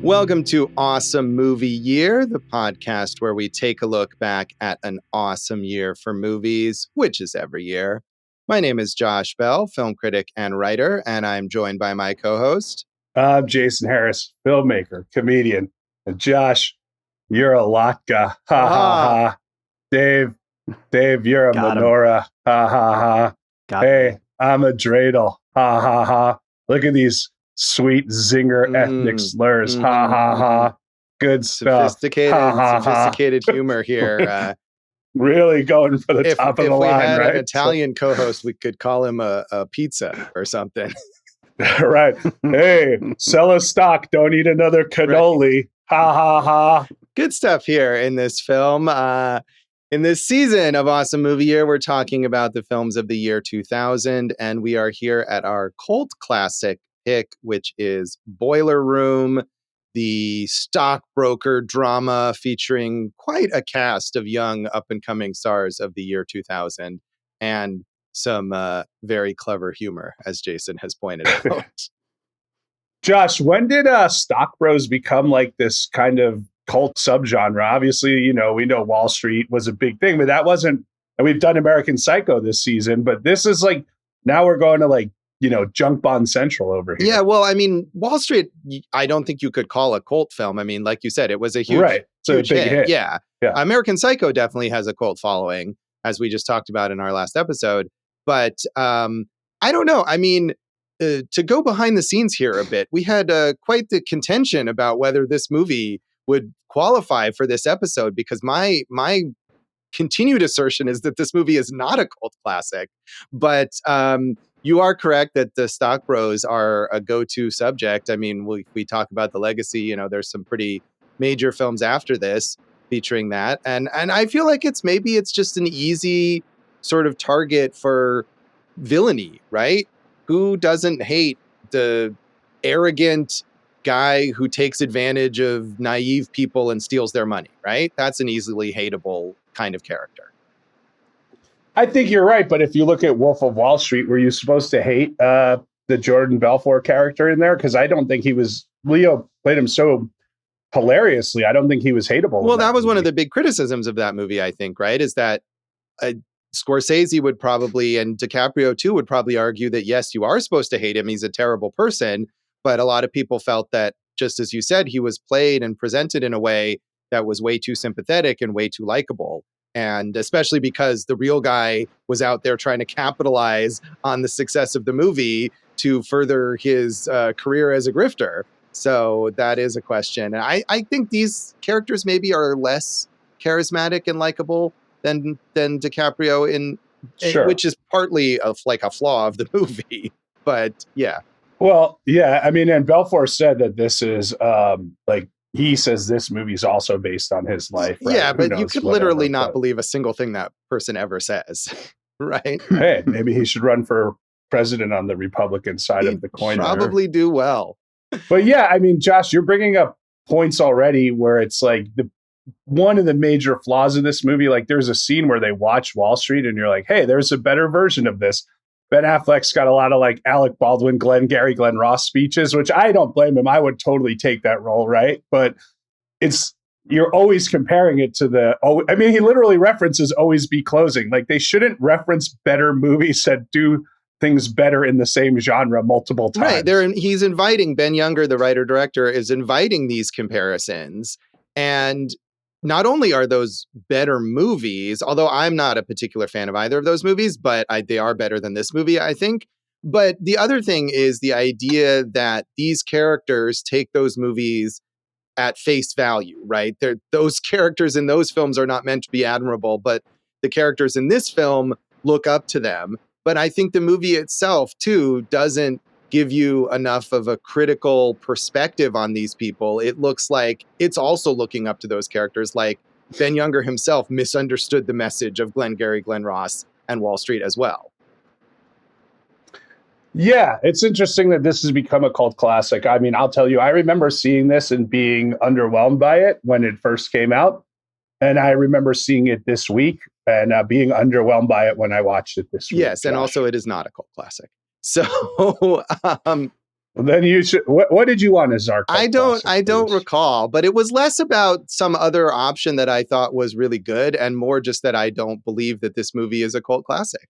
Welcome to Awesome Movie Year, the podcast where we take a look back at an awesome year for movies, which is every year. My name is Josh Bell, film critic and writer, and I'm joined by my co-host. I'm Jason Harris, filmmaker, comedian. And Josh, you're a Latka. Ha ha ha. Dave, you're a menorah. Ha ha ha. Hey, I'm a dreidel. Ha ha ha. Look at these sweet zinger ethnic slurs. Ha ha ha. Good stuff. Sophisticated humor here. Really going for the top of the line, right? If we had an Italian co-host, we could call him a pizza or something. Right. Hey, sell a stock. Don't eat another cannoli. Right. Ha ha ha. Good stuff here in this film. In this season of Awesome Movie Year, we're talking about the films of the year 2000, and we are here at our cult classic pick, which is Boiler Room, the stockbroker drama featuring quite a cast of young up-and-coming stars of the year 2000, and some very clever humor, as Jason has pointed out. Josh, when did Stock Bros become like this kind of cult subgenre? Obviously, you know, we know Wall Street was a big thing, but that wasn't, and we've done American Psycho this season, but this is like, now we're going to like, you know, Junk Bond Central over here. Yeah, well, I mean, Wall Street, I don't think you could call a cult film. I mean, like you said, it was a huge, huge hit. Yeah. American Psycho definitely has a cult following, as we just talked about in our last episode. But I don't know. I mean, to go behind the scenes here a bit, we had quite the contention about whether this movie would qualify for this episode, because my continued assertion is that this movie is not a cult classic. But you are correct that the Stock Bros are a go-to subject. I mean, we talk about The Legacy, you know, there's some pretty major films after this featuring that. And I feel like it's just an easy sort of target for villainy, right? Who doesn't hate the arrogant guy who takes advantage of naive people and steals their money, right? That's an easily hateable kind of character. I think you're right, but if you look at Wolf of Wall Street, were you supposed to hate the Jordan Belfort character in there? Because I don't think Leo played him so hilariously. I don't think he was hateable. Well, that was one of the big criticisms of that movie, I think, right? Is that Scorsese would probably, and DiCaprio too, would probably argue that, yes, you are supposed to hate him. He's a terrible person. But a lot of people felt that, just as you said, he was played and presented in a way that was way too sympathetic and way too likable. And especially because the real guy was out there trying to capitalize on the success of the movie to further his career as a grifter. So that is a question. And I think these characters maybe are less charismatic and likable than DiCaprio, which is partly like a flaw of the movie. But yeah. Well, yeah, I mean, and Belfort said that this is he says this movie is also based on his life. Right? Yeah, but you could literally not believe a single thing that person ever says, right? Hey, maybe he should run for president on the Republican side of the coin. Probably do well. But yeah, I mean, Josh, you're bringing up points already where it's like one of the major flaws of this movie. Like, there's a scene where they watch Wall Street, and you're like, hey, there's a better version of this. Ben Affleck's got a lot of like Alec Baldwin, Glenn Ross speeches, which I don't blame him. I would totally take that role, right? But you're always comparing it to he literally references Always Be Closing. Like, they shouldn't reference better movies that do things better in the same genre multiple times. Right. He's inviting, Ben Younger, the writer-director, is inviting these comparisons. And not only are those better movies, although I'm not a particular fan of either of those movies, but they are better than this movie, I think. But the other thing is the idea that these characters take those movies at face value, right? Those characters in those films are not meant to be admirable, but the characters in this film look up to them. But I think the movie itself, too, doesn't give you enough of a critical perspective on these people. It looks like it's also looking up to those characters. Like, Ben Younger himself misunderstood the message of Glenn Ross and Wall Street as well. Yeah, it's interesting that this has become a cult classic. I mean, I'll tell you, I remember seeing this and being underwhelmed by it when it first came out. And I remember seeing it this week and being underwhelmed by it when I watched it this week. Yes, and also it is not a cult classic. So Well, then you should. What did you want as our? I don't recall, but it was less about some other option that I thought was really good, and more just that I don't believe that this movie is a cult classic.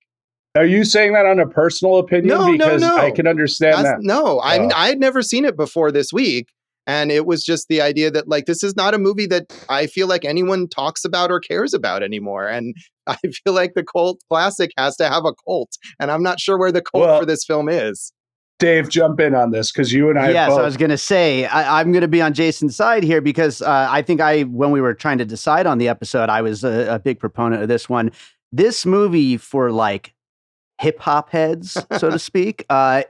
Are you saying that on a personal opinion? No. I can understand that. No, I had never seen it before this week. And it was just the idea that, like, this is not a movie that I feel like anyone talks about or cares about anymore. And I feel like the cult classic has to have a cult. And I'm not sure where the cult for this film is. Dave, jump in on this because you and I. Yes, I was going to say I'm going to be on Jason's side here because I think when we were trying to decide on the episode, I was a big proponent of this one. This movie for like hip hop heads, so to speak,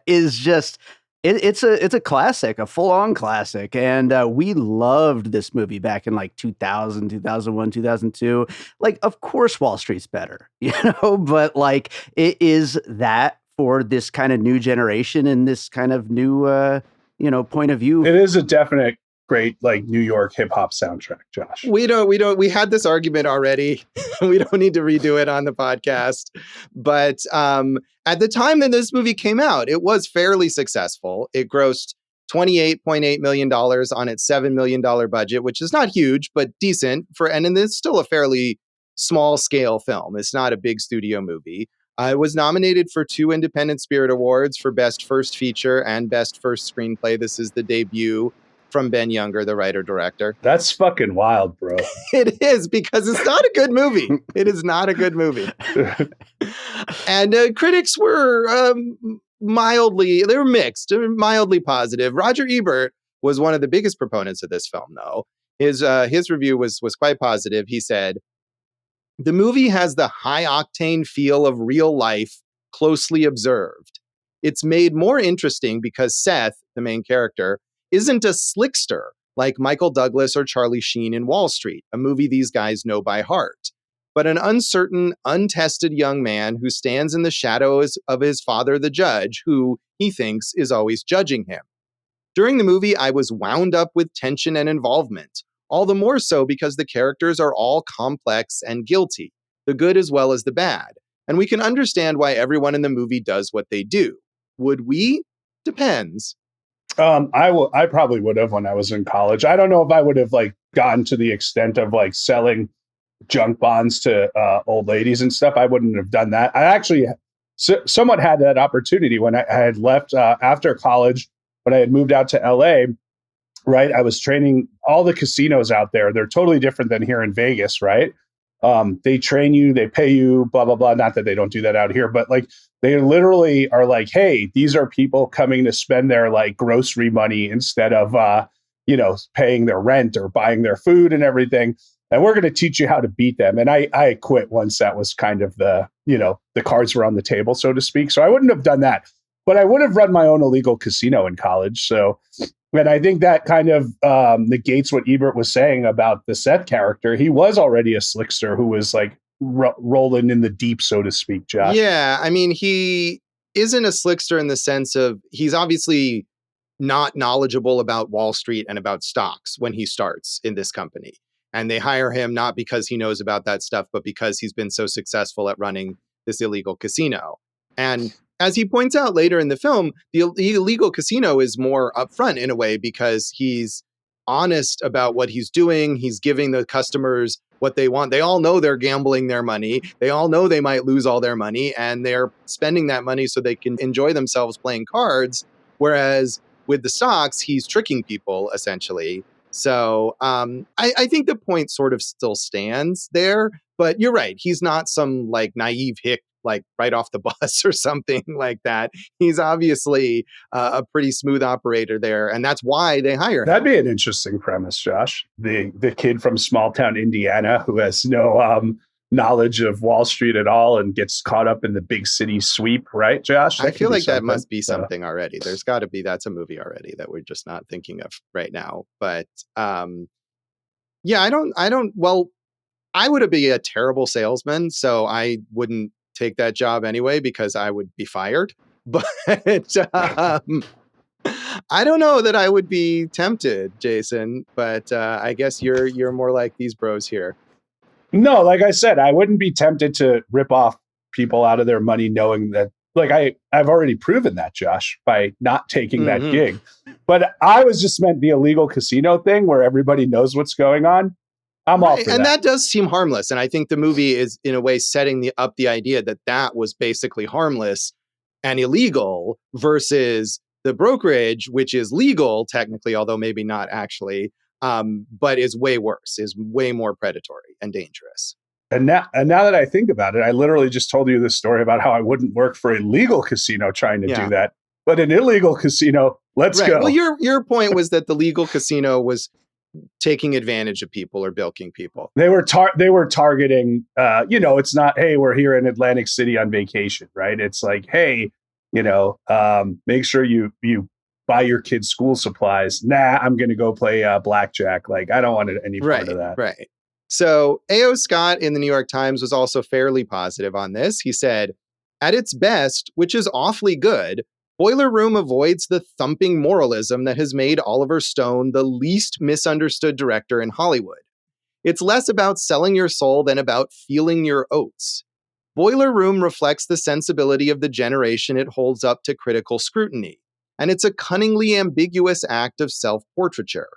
is just. It's a classic, a full-on classic. And we loved this movie back in like 2000, 2001, 2002. Like, of course, Wall Street's better, but like it is that for this kind of new generation and this kind of new, point of view. It is a definite great like New York hip hop soundtrack, Josh. We had this argument already. We don't need to redo it on the podcast. But at the time that this movie came out, it was fairly successful. It grossed $28.8 million on its $7 million budget, which is not huge, but decent and it's still a fairly small scale film. It's not a big studio movie. It was nominated for 2 Independent Spirit Awards for Best First Feature and Best First Screenplay. This is the debut from Ben Younger, the writer-director. That's fucking wild, bro. It is, because it's not a good movie. It is not a good movie. And critics were they were mixed, mildly positive. Roger Ebert was one of the biggest proponents of this film, though. His review was quite positive. He said, "The movie has the high-octane feel of real life, closely observed. It's made more interesting because Seth, the main character, isn't a slickster like Michael Douglas or Charlie Sheen in Wall Street, a movie these guys know by heart, but an uncertain, untested young man who stands in the shadows of his father, the judge, who he thinks is always judging him. During the movie, I was wound up with tension and involvement, all the more so because the characters are all complex and guilty, the good as well as the bad, and we can understand why everyone in the movie does what they do. Would we? Depends." I probably would have when I was in college. I don't know if I would have like gotten to the extent of like selling junk bonds to old ladies and stuff. I wouldn't have done that. I actually somewhat had that opportunity when I had left after college, when I had moved out to LA, right? I was training all the casinos out there. They're totally different than here in Vegas, right? They train you, they pay you, blah, blah, blah. Not that they don't do that out here, but like they literally are like, hey, these are people coming to spend their like grocery money instead of, paying their rent or buying their food and everything. And we're going to teach you how to beat them. And I quit once that was kind of the cards were on the table, so to speak. So I wouldn't have done that, but I would have run my own illegal casino in college. So, and I think that kind of negates what Ebert was saying about the Seth character. He was already a slickster who was like rolling in the deep, so to speak, Josh. Yeah, I mean, he isn't a slickster in the sense of he's obviously not knowledgeable about Wall Street and about stocks when he starts in this company. And they hire him not because he knows about that stuff, but because he's been so successful at running this illegal casino. And as he points out later in the film, the illegal casino is more upfront in a way because he's honest about what he's doing. He's giving the customers what they want. They all know they're gambling their money. They all know they might lose all their money, and they're spending that money so they can enjoy themselves playing cards. Whereas with the stocks, he's tricking people essentially. So I think the point sort of still stands there, but you're right. He's not some like naive hick, like right off the bus or something like that. He's obviously a pretty smooth operator there, and that's why they hire him. That'd be an interesting premise, Josh. The kid from small town Indiana who has no knowledge of Wall Street at all and gets caught up in the big city sweep, right, Josh? I feel like that must be something already. There's got to be, that's a movie already that we're just not thinking of right now. But yeah, I would be a terrible salesman, so I wouldn't take that job anyway because I would be fired. But I don't know that I would be tempted, Jason, but I guess you're more like these bros here. No, like I said, I wouldn't be tempted to rip off people out of their money knowing that I've already proven that, Josh, by not taking that gig. But I was just meant the illegal casino thing where everybody knows what's going on. I'm all for that. And that does seem harmless. And I think the movie is in a way setting up the idea that was basically harmless and illegal versus the brokerage, which is legal technically, although maybe not actually, but is way worse, is way more predatory and dangerous. And now that I think about it, I literally just told you this story about how I wouldn't work for a legal casino trying to do that. But an illegal casino, let's go. Well, your point was that the legal casino was taking advantage of people or bilking people. They were targeting, it's not, hey, we're here in Atlantic City on vacation, right? It's like, hey, make sure you buy your kids school supplies. Nah, I'm going to go play blackjack. Like, I don't want any part of that. Right. So A.O. Scott in the New York Times was also fairly positive on this. He said, at its best, which is awfully good, Boiler Room avoids the thumping moralism that has made Oliver Stone the least misunderstood director in Hollywood. It's less about selling your soul than about feeling your oats. Boiler Room reflects the sensibility of the generation it holds up to critical scrutiny, and it's a cunningly ambiguous act of self-portraiture.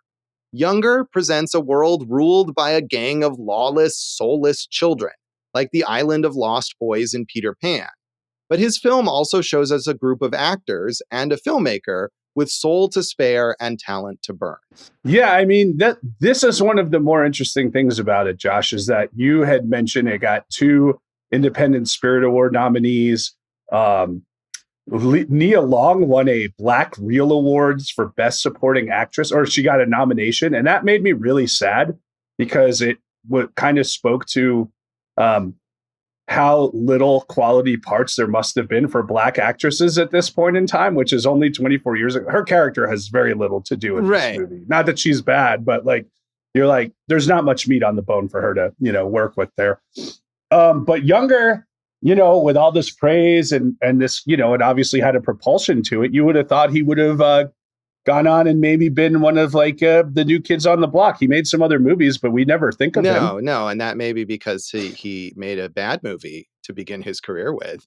Younger presents a world ruled by a gang of lawless, soulless children, like the island of lost boys in Peter Pan. But his film also shows us a group of actors and a filmmaker with soul to spare and talent to burn. Yeah, I mean, this is one of the more interesting things about it, Josh, is that you had mentioned it got 2 Independent Spirit Award nominees. Nia Long won a Black Reel Awards for Best Supporting Actress, or she got a nomination. And that made me really sad because it kind of spoke to how little quality parts there must have been for Black actresses at this point in time, which is only 24 years ago. Her character has very little to do with this movie. Not that she's bad, but you're like, there's not much meat on the bone for her to, work with there. But Younger, with all this praise and this, it obviously had a propulsion to it. You would have thought he would have gone on and maybe been one of the new kids on the block. He made some other movies, but we never think of him. No. And that may be because he made a bad movie to begin his career with.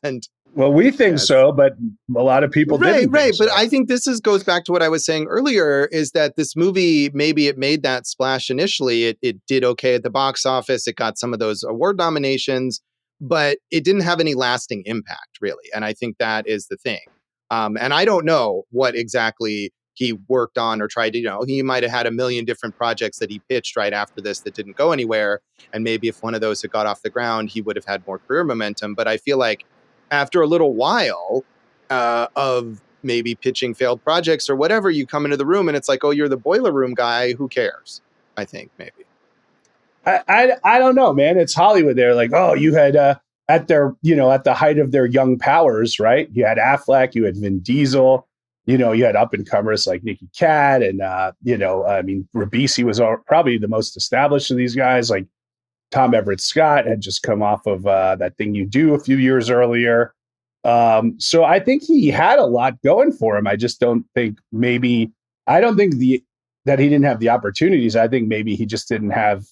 And well, we think so, but a lot of people didn't. Right. So. But I think goes back to what I was saying earlier, is that this movie, maybe it made that splash initially. It did okay at the box office. It got some of those award nominations, but it didn't have any lasting impact, really. And I think that is the thing. And I don't know what exactly he worked on or tried to, he might have had a million different projects that he pitched right after this that didn't go anywhere. And maybe if one of those had got off the ground, he would have had more career momentum. But I feel like after a little while of maybe pitching failed projects or whatever, you come into the room and it's like, oh, you're the Boiler Room guy. Who cares? I think maybe. I don't know, man. It's Hollywood. They're like, oh, you had at their, at the height of their young powers, right? You had Affleck, you had Vin Diesel, you had up and comers like Nicky Katt, and Ribisi was probably the most established of these guys. Like Tom Everett Scott had just come off of That Thing You Do a few years earlier. So I think he had a lot going for him. I just don't think that he didn't have the opportunities. I think maybe he just didn't have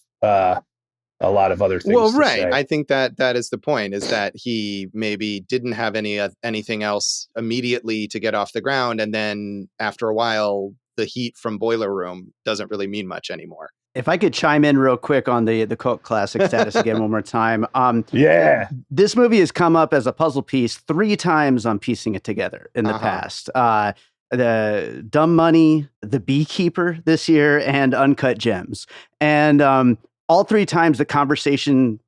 a lot of other things. Well, right. Say. I think that is the point, is that he maybe didn't have anything else immediately to get off the ground. And then after a while, the heat from Boiler Room doesn't really mean much anymore. If I could chime in real quick on the cult classic status again one more time. Yeah. This movie has come up as a puzzle piece 3 times on piecing it together in the past. The Dumb Money, The Beekeeper this year, and Uncut Gems. And all 3 times the conversation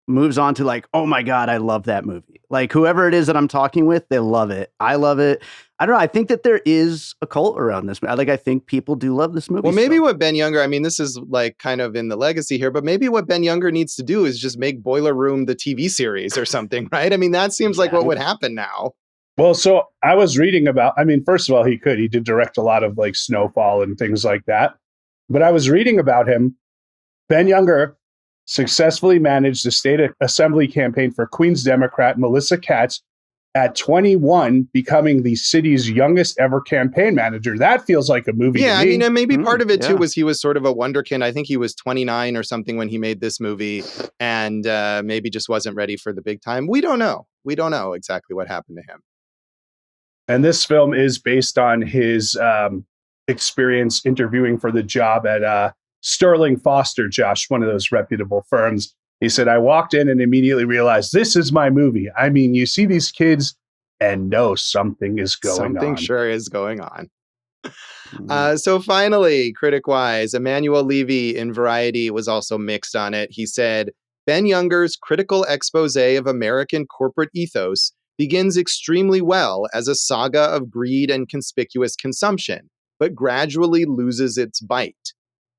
moves on to like, oh my God, I love that movie. Like whoever it is that I'm talking with, they love it. I love it. I don't know. I think that there is a cult around this. I think people do love this movie. Well, maybe what Ben Younger, this is like kind of in the legacy here, but maybe what Ben Younger needs to do is just make Boiler Room the TV series or something, right? That seems like what would happen now. Well, so I was reading about, first of all, he did direct a lot of like Snowfall and things like that. But I was reading about him. Ben Younger successfully managed the state assembly campaign for Queens Democrat Melissa Katz at 21 becoming the city's youngest ever campaign manager. That feels like a movie. Yeah, to me. and maybe part of it too was he was sort of a wonderkind. I think he was 29 or something when he made this movie, and maybe just wasn't ready for the big time. We don't know. We don't know exactly what happened to him. And this film is based on his experience interviewing for the job at Sterling Foster, Josh, one of those reputable firms. He said, I walked in and immediately realized this is my movie. I mean, you see these kids and know something is going on. Something sure is going on. So finally, critic-wise, Emmanuel Levy in Variety was also mixed on it. He said, Ben Younger's critical expose of American corporate ethos begins extremely well as a saga of greed and conspicuous consumption, but gradually loses its bite.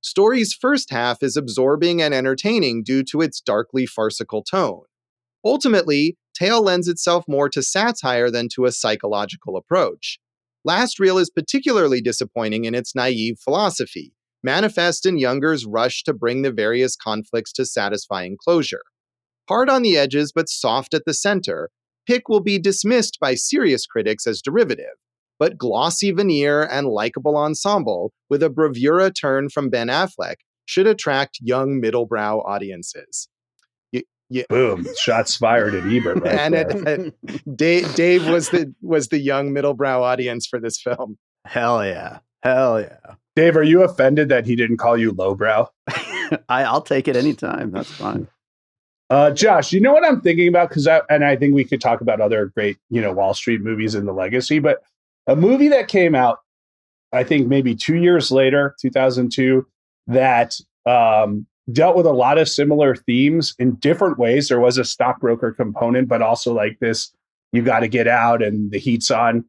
Story's first half is absorbing and entertaining due to its darkly farcical tone. Ultimately, Tale lends itself more to satire than to a psychological approach. Last Reel is particularly disappointing in its naive philosophy, manifest in Younger's rush to bring the various conflicts to satisfying closure. Hard on the edges but soft at the center, Pick will be dismissed by serious critics as derivative, but glossy veneer and likable ensemble with a bravura turn from Ben Affleck should attract young middlebrow audiences. Boom! Shots fired at Ebert. Right and Dave was the young middlebrow audience for this film. Hell yeah! Dave, are you offended that he didn't call you lowbrow? I'll take it anytime. That's fine. Josh, you know what I'm thinking about? I think we could talk about other great, Wall Street movies in the legacy, but a movie that came out, I think maybe 2 years later, 2002, that dealt with a lot of similar themes in different ways. There was a stockbroker component, but also like this, you got to get out and the heat's on.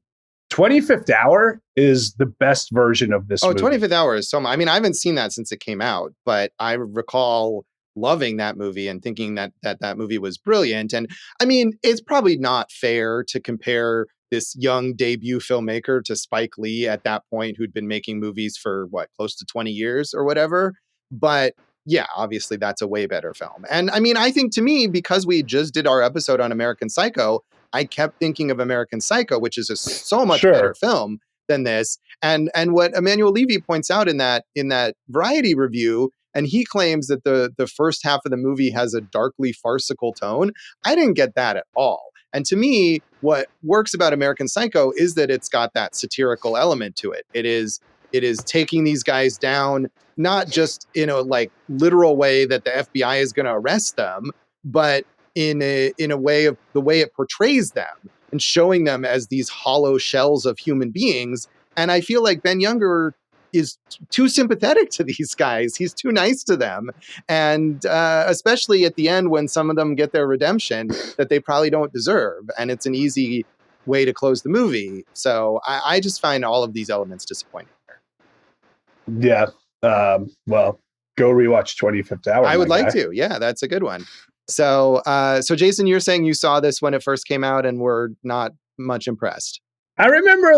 25th Hour is the best version of this movie. 25th Hour is I haven't seen that since it came out, but I recall loving that movie and thinking that movie was brilliant. And I mean, it's probably not fair to compare this young debut filmmaker to Spike Lee at that point, who'd been making movies for close to 20 years or whatever. But yeah, obviously that's a way better film. And I mean, I think to me, because we just did our episode on American Psycho, I kept thinking of American Psycho, which is a so much better film than this. And what Emmanuel Levy points out in that Variety review, and he claims that the first half of the movie has a darkly farcical tone. I didn't get that at all. And to me, what works about American Psycho is that it's got that satirical element to it. It is taking these guys down, not just in a literal way that the FBI is going to arrest them, but in a way of the way it portrays them and showing them as these hollow shells of human beings. And I feel like Ben Younger is too sympathetic to these guys. He's too nice to them. And especially at the end when some of them get their redemption that they probably don't deserve. And it's an easy way to close the movie. So I just find all of these elements disappointing. Yeah. Well, go rewatch 25th Hour. I would like to. Yeah, that's a good one. So Jason, you're saying you saw this when it first came out and were not much impressed. I remember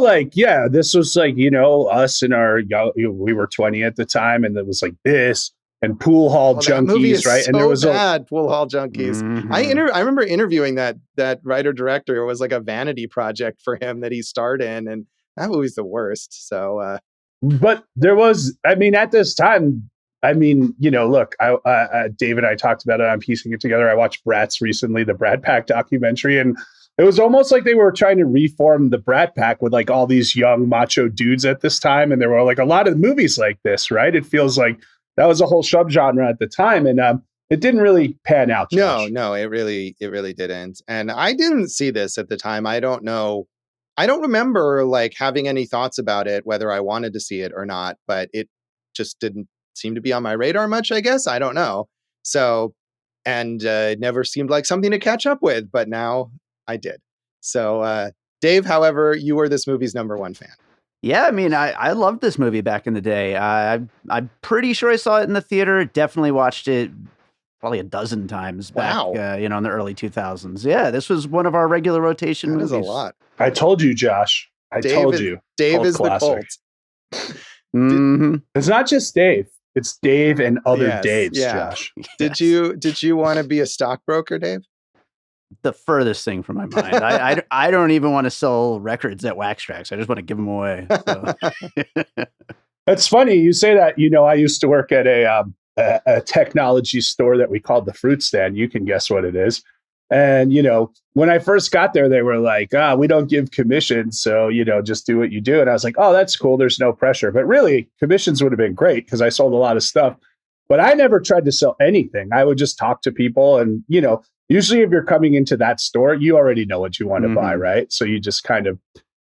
this was us and we were 20 at the time, and it was like this and Pool Hall Junkies, right? So and there was Pool Hall Junkies. Mm-hmm. I remember interviewing that writer director. It was like a vanity project for him that he starred in, and that movie's the worst. So, but there was, at this time, look, Dave and I talked about it. I'm piecing it together. I watched Bratz recently, the Brat Pack documentary, and it was almost like they were trying to reform the Brat Pack with all these young macho dudes at this time. And there were a lot of movies like this, right? It feels like that was a whole subgenre at the time. And it didn't really pan out. Josh. No, it really didn't. And I didn't see this at the time. I don't know. I don't remember having any thoughts about it, whether I wanted to see it or not, but it just didn't seem to be on my radar much, I guess. I don't know. So, and it never seemed like something to catch up with, but now I did. So, Dave, however, you were this movie's number one fan. Yeah, I loved this movie back in the day. I'm pretty sure I saw it in the theater. Definitely watched it probably a dozen times back, in the early 2000s. Yeah, this was one of our regular rotation movies. That is a lot. I told you, Josh. Told you. Dave is classic. The cult. Mm-hmm. It's not just Dave. It's Dave and other Daves, Josh. Did you want to be a stockbroker, Dave? the furthest thing from my mind. I don't even want to sell records at Wax Trax. I just want to give them away. So. It's funny you say that. I used to work at a technology store that we called the Fruit Stand. You can guess what it is. And, when I first got there, they were like, we don't give commissions. So, just do what you do. And I was like, oh, that's cool. There's no pressure. But really, commissions would have been great because I sold a lot of stuff. But I never tried to sell anything. I would just talk to people. And, usually if you're coming into that store, you already know what you want to buy, right? So you just kind of,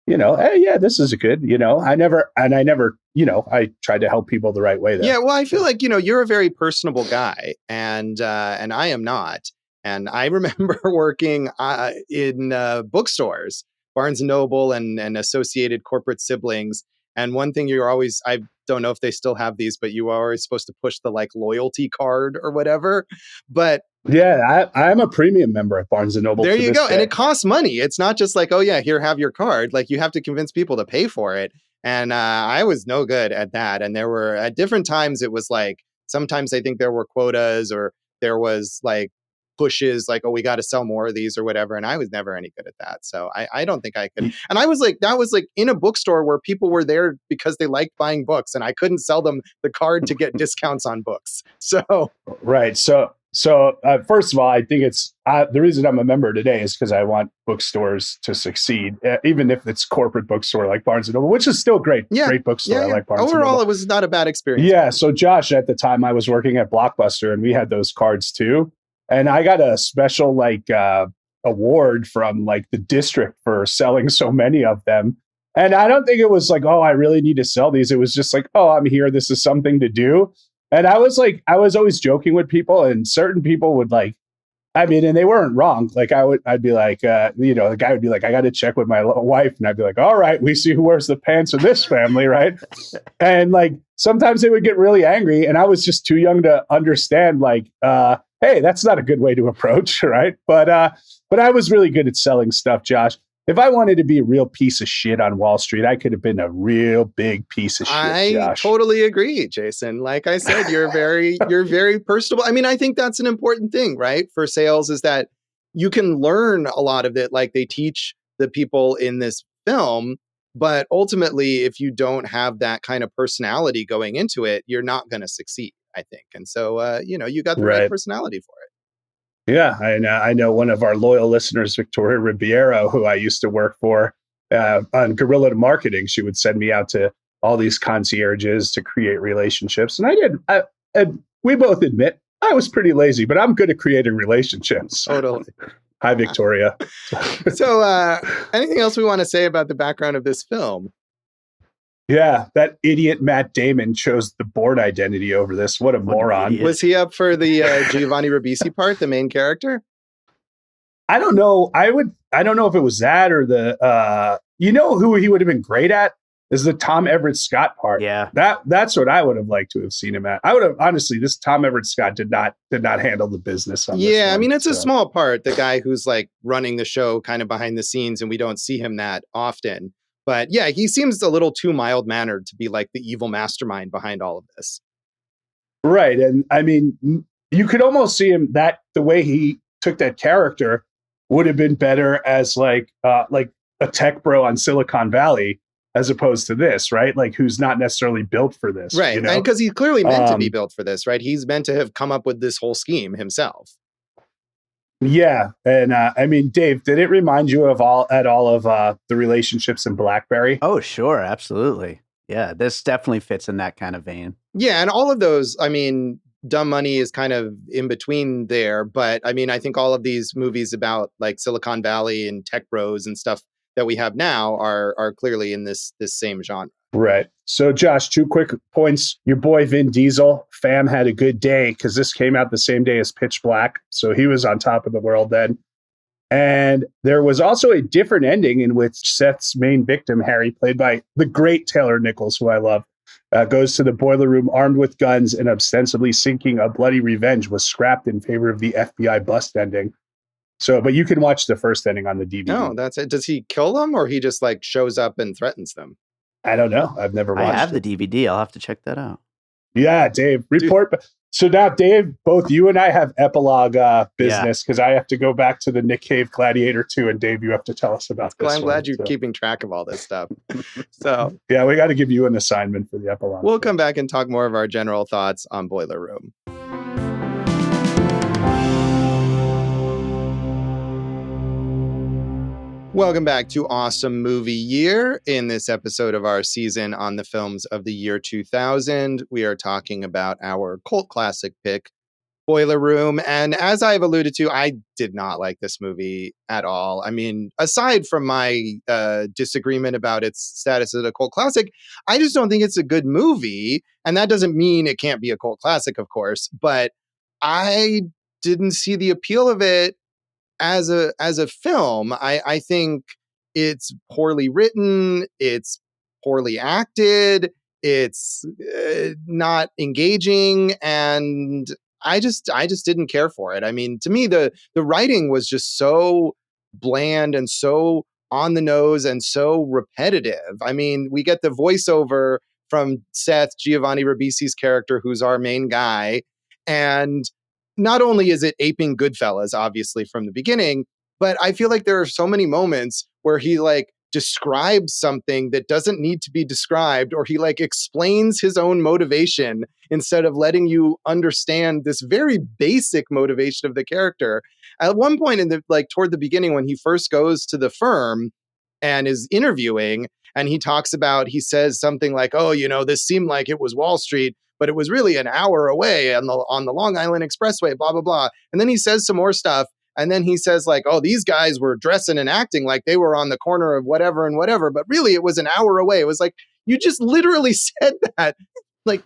hey, yeah, this is good. I tried to help people the right way there. Yeah, well, I feel like, you're a very personable guy and I am not. And I remember working in bookstores, Barnes & Noble and associated corporate siblings. And one thing you're always, I don't know if they still have these, but you are always supposed to push the loyalty card or whatever. But yeah, I'm a premium member at Barnes & Noble. There you go. And it costs money. It's not just like, oh yeah, here, have your card. Like you have to convince people to pay for it. And I was no good at that. And there were at different times, it was like, sometimes I think there were quotas or there was pushes like, oh, we got to sell more of these or whatever. And I was never any good at that. So I don't think I could. And I was that was in a bookstore where people were there because they liked buying books and I couldn't sell them the card to get discounts on books. So, right. So first of all, I think it's the reason I'm a member today is because I want bookstores to succeed, even if it's corporate bookstore like Barnes & Noble, which is still great. Yeah, great bookstore. I like Barnes & Noble. Overall, it was not a bad experience. Yeah. So Josh, at the time I was working at Blockbuster and we had those cards too. And I got a special award from the district for selling so many of them. And I don't think it was oh, I really need to sell these. It was just oh, I'm here. This is something to do. And I was always joking with people, and certain people would and they weren't wrong. I'd be the guy would be I got to check with my wife. And I'd be all right, we see who wears the pants in this family. Right. And sometimes they would get really angry. And I was just too young to understand hey, that's not a good way to approach, right? But I was really good at selling stuff, Josh. If I wanted to be a real piece of shit on Wall Street, I could have been a real big piece of shit, Josh. I totally agree, Jason. Like I said, you're very personable. I mean, I think that's an important thing, right? For sales is that you can learn a lot of it like they teach the people in this film. But ultimately, if you don't have that kind of personality going into it, you're not going to succeed, I think. And so, you got the right personality for it. Yeah, I know one of our loyal listeners, Victoria Ribeiro, who I used to work for on guerrilla marketing. She would send me out to all these concierges to create relationships. And I did. And we both admit I was pretty lazy, but I'm good at creating relationships. Totally. Hi, Victoria. So anything else we want to say about the background of this film? Yeah, that idiot Matt Damon chose the Bourne Identity over this. What a moron. Was he up for the Giovanni Ribisi part, the main character? I don't know. I don't know if it was that or the who he would have been great at is the Tom Everett Scott part. Yeah. That's what I would have liked to have seen him at. I would have honestly, this Tom Everett Scott did not handle the business on this one, I mean, it's a small part, the guy who's running the show kind of behind the scenes, and we don't see him that often. But yeah, he seems a little too mild-mannered to be the evil mastermind behind all of this. Right. And I mean, you could almost see him that the way he took that character would have been better as a tech bro on Silicon Valley as opposed to this, right? Who's not necessarily built for this. Right. And because he's clearly meant to be built for this, right? He's meant to have come up with this whole scheme himself. Yeah. And I mean, Dave, did it remind you of all of the relationships in BlackBerry? Oh, sure. Absolutely. Yeah. This definitely fits in that kind of vein. Yeah. And all of those, I mean, Dumb Money is kind of in between there. But I mean, I think all of these movies about Silicon Valley and tech bros and stuff that we have now are clearly in this same genre. Right. So, Josh, 2 quick points. Your boy Vin Diesel, fam, had a good day because this came out the same day as Pitch Black. So he was on top of the world then. And there was also a different ending in which Seth's main victim, Harry, played by the great Taylor Nichols, who I love, goes to the boiler room armed with guns and ostensibly seeking a bloody revenge, was scrapped in favor of the FBI bust ending. So, but you can watch the first ending on the DVD. No, that's it. Does he kill them or he just shows up and threatens them? I don't know. I've never watched I have the DVD. I'll have to check that out. Yeah, Dave, report. So now, Dave, both you and I have epilogue business because I have to go back to the Nick Cave Gladiator 2, and Dave, you have to tell us about this. I'm glad you're keeping track of all this stuff. So yeah, we got to give you an assignment for the epilogue. We'll come back and talk more of our general thoughts on Boiler Room. Welcome back to Awesome Movie Year. In this episode of our season on the films of the year 2000, we are talking about our cult classic pick, Boiler Room. And as I've alluded to, I did not like this movie at all. I mean, aside from my disagreement about its status as a cult classic, I just don't think it's a good movie. And that doesn't mean it can't be a cult classic, of course, but I didn't see the appeal of it as a film. I think it's poorly written, it's poorly acted, it's not engaging, and I just didn't care for it. I mean, to me, the writing was just so bland and so on the nose and so repetitive. I mean, we get the voiceover from Seth, Giovanni Ribisi's character, who's our main guy, and not only is it aping Goodfellas, obviously, from the beginning, but I feel like there are so many moments where he like describes something that doesn't need to be described, or he like explains his own motivation instead of letting you understand this very basic motivation of the character. At one point toward the beginning, when he first goes to the firm and is interviewing, and he says something like, oh, this seemed like it was Wall Street, but it was really an hour away on the Long Island Expressway, blah, blah, blah. And then he says some more stuff. And then he says like, oh, these guys were dressing and acting like they were on the corner of whatever and whatever. But really, it was an hour away. It was like, you just literally said that like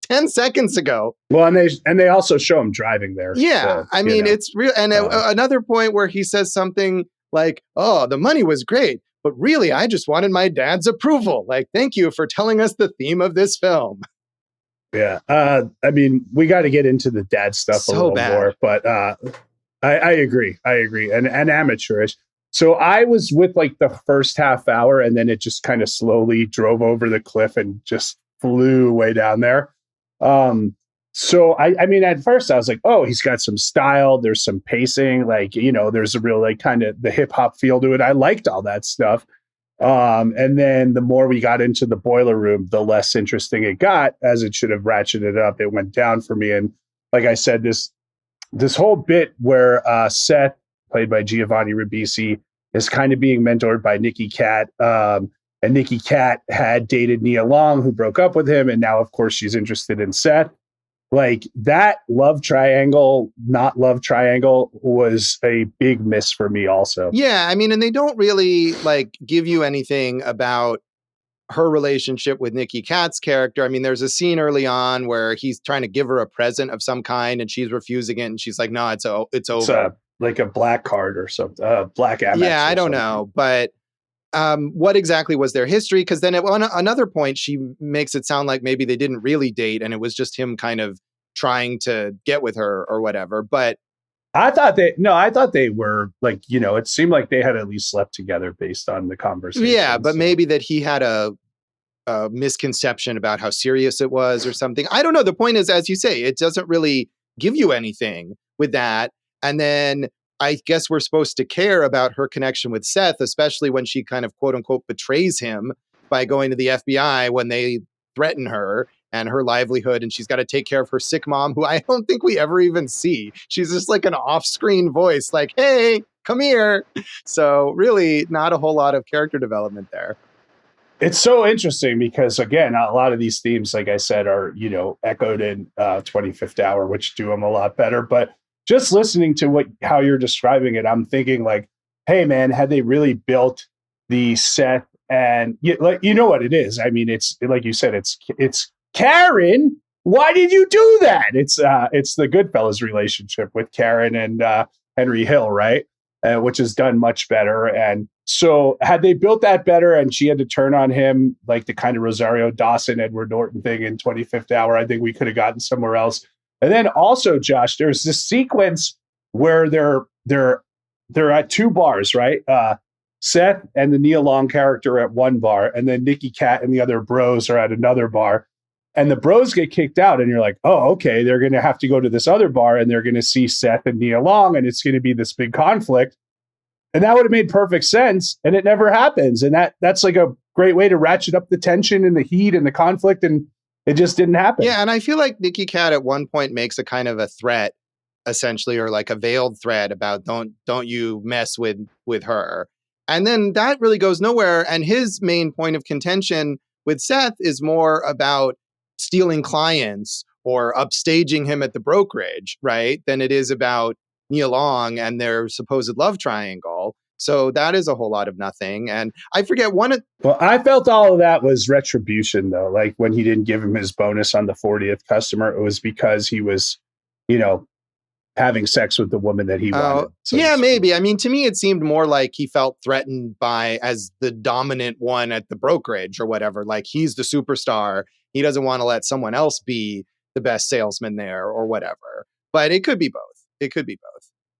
10 seconds ago. Well, and they also show him driving there. Yeah. So, I mean, it's real. And another point where he says something like, oh, the money was great, but really, I just wanted my dad's approval. Like, thank you for telling us the theme of this film. Yeah. I mean, we got to get into the dad stuff a little more, but I agree. And amateurish. So I was with like the first half hour, and then it just kind of slowly drove over the cliff and just flew way down there. So I mean, at first I was like, oh, he's got some style. There's some pacing, like, there's a real like kind of the hip hop feel to it. I liked all that stuff. And then the more we got into the Boiler Room, the less interesting it got, as it should have ratcheted up. It went down for me. And like I said, this whole bit where Seth, played by Giovanni Ribisi, is kind of being mentored by Nicky Katt. And Nicky Katt had dated Nia Long, who broke up with him. And now, of course, she's interested in Seth. Like that love triangle, not love triangle, was a big miss for me also. Yeah, I mean, and they don't really like give you anything about her relationship with Nicky Katt's character. I mean, there's a scene early on where he's trying to give her a present of some kind and she's refusing it. And she's like, no, it's over. Like a black card or something, black Amex. Yeah, I don't know. But what exactly was their history? Because then at another point, she makes it sound like maybe they didn't really date and it was just him kind of trying to get with her or whatever. But I thought they were like, it seemed like they had at least slept together based on the conversation. Yeah, but maybe that he had a misconception about how serious it was or something. I don't know. The point is, as you say, it doesn't really give you anything with that. And then I guess we're supposed to care about her connection with Seth, especially when she kind of quote unquote betrays him by going to the FBI when they threaten her and her livelihood. And she's got to take care of her sick mom, who I don't think we ever even see. She's just like an off-screen voice like, hey, come here. So really not a whole lot of character development there. It's so interesting because, again, a lot of these themes, like I said, are, echoed in 25th Hour, which do them a lot better. But just listening to how you're describing it, I'm thinking like, hey, man, had they really built the Seth and you know what it is? I mean, it's like you said, it's Karen. Why did you do that? It's the Goodfellas relationship with Karen and Henry Hill, right? Which is done much better. And so had they built that better and she had to turn on him like the kind of Rosario Dawson, Edward Norton thing in 25th Hour, I think we could have gotten somewhere else. And then also, Josh, there's this sequence where they're at two bars, right? Seth and the Nia Long character at one bar, and then Nicky Katt and the other bros are at another bar. and the bros get kicked out, and you're like, oh, okay, they're going to have to go to this other bar, and they're going to see Seth and Nia Long, and it's going to be this big conflict. And that would have made perfect sense, and it never happens. And that's like a great way to ratchet up the tension and the heat and the conflict, and it just didn't happen. Yeah, and I feel like Nicky Katt at one point makes a kind of a threat, essentially, or like a veiled threat about don't you mess with her. And then that really goes nowhere. And his main point of contention with Seth is more about stealing clients or upstaging him at the brokerage, right? Than it is about Nia Long and their supposed love triangle. So that is a whole lot of nothing. And I forget Well, I felt all of that was retribution, though. Like when he didn't give him his bonus on the 40th customer, it was because he was, having sex with the woman that he wanted. Yeah, maybe. I mean, to me, it seemed more like he felt threatened as the dominant one at the brokerage or whatever. Like he's the superstar. He doesn't want to let someone else be the best salesman there or whatever. But it could be both.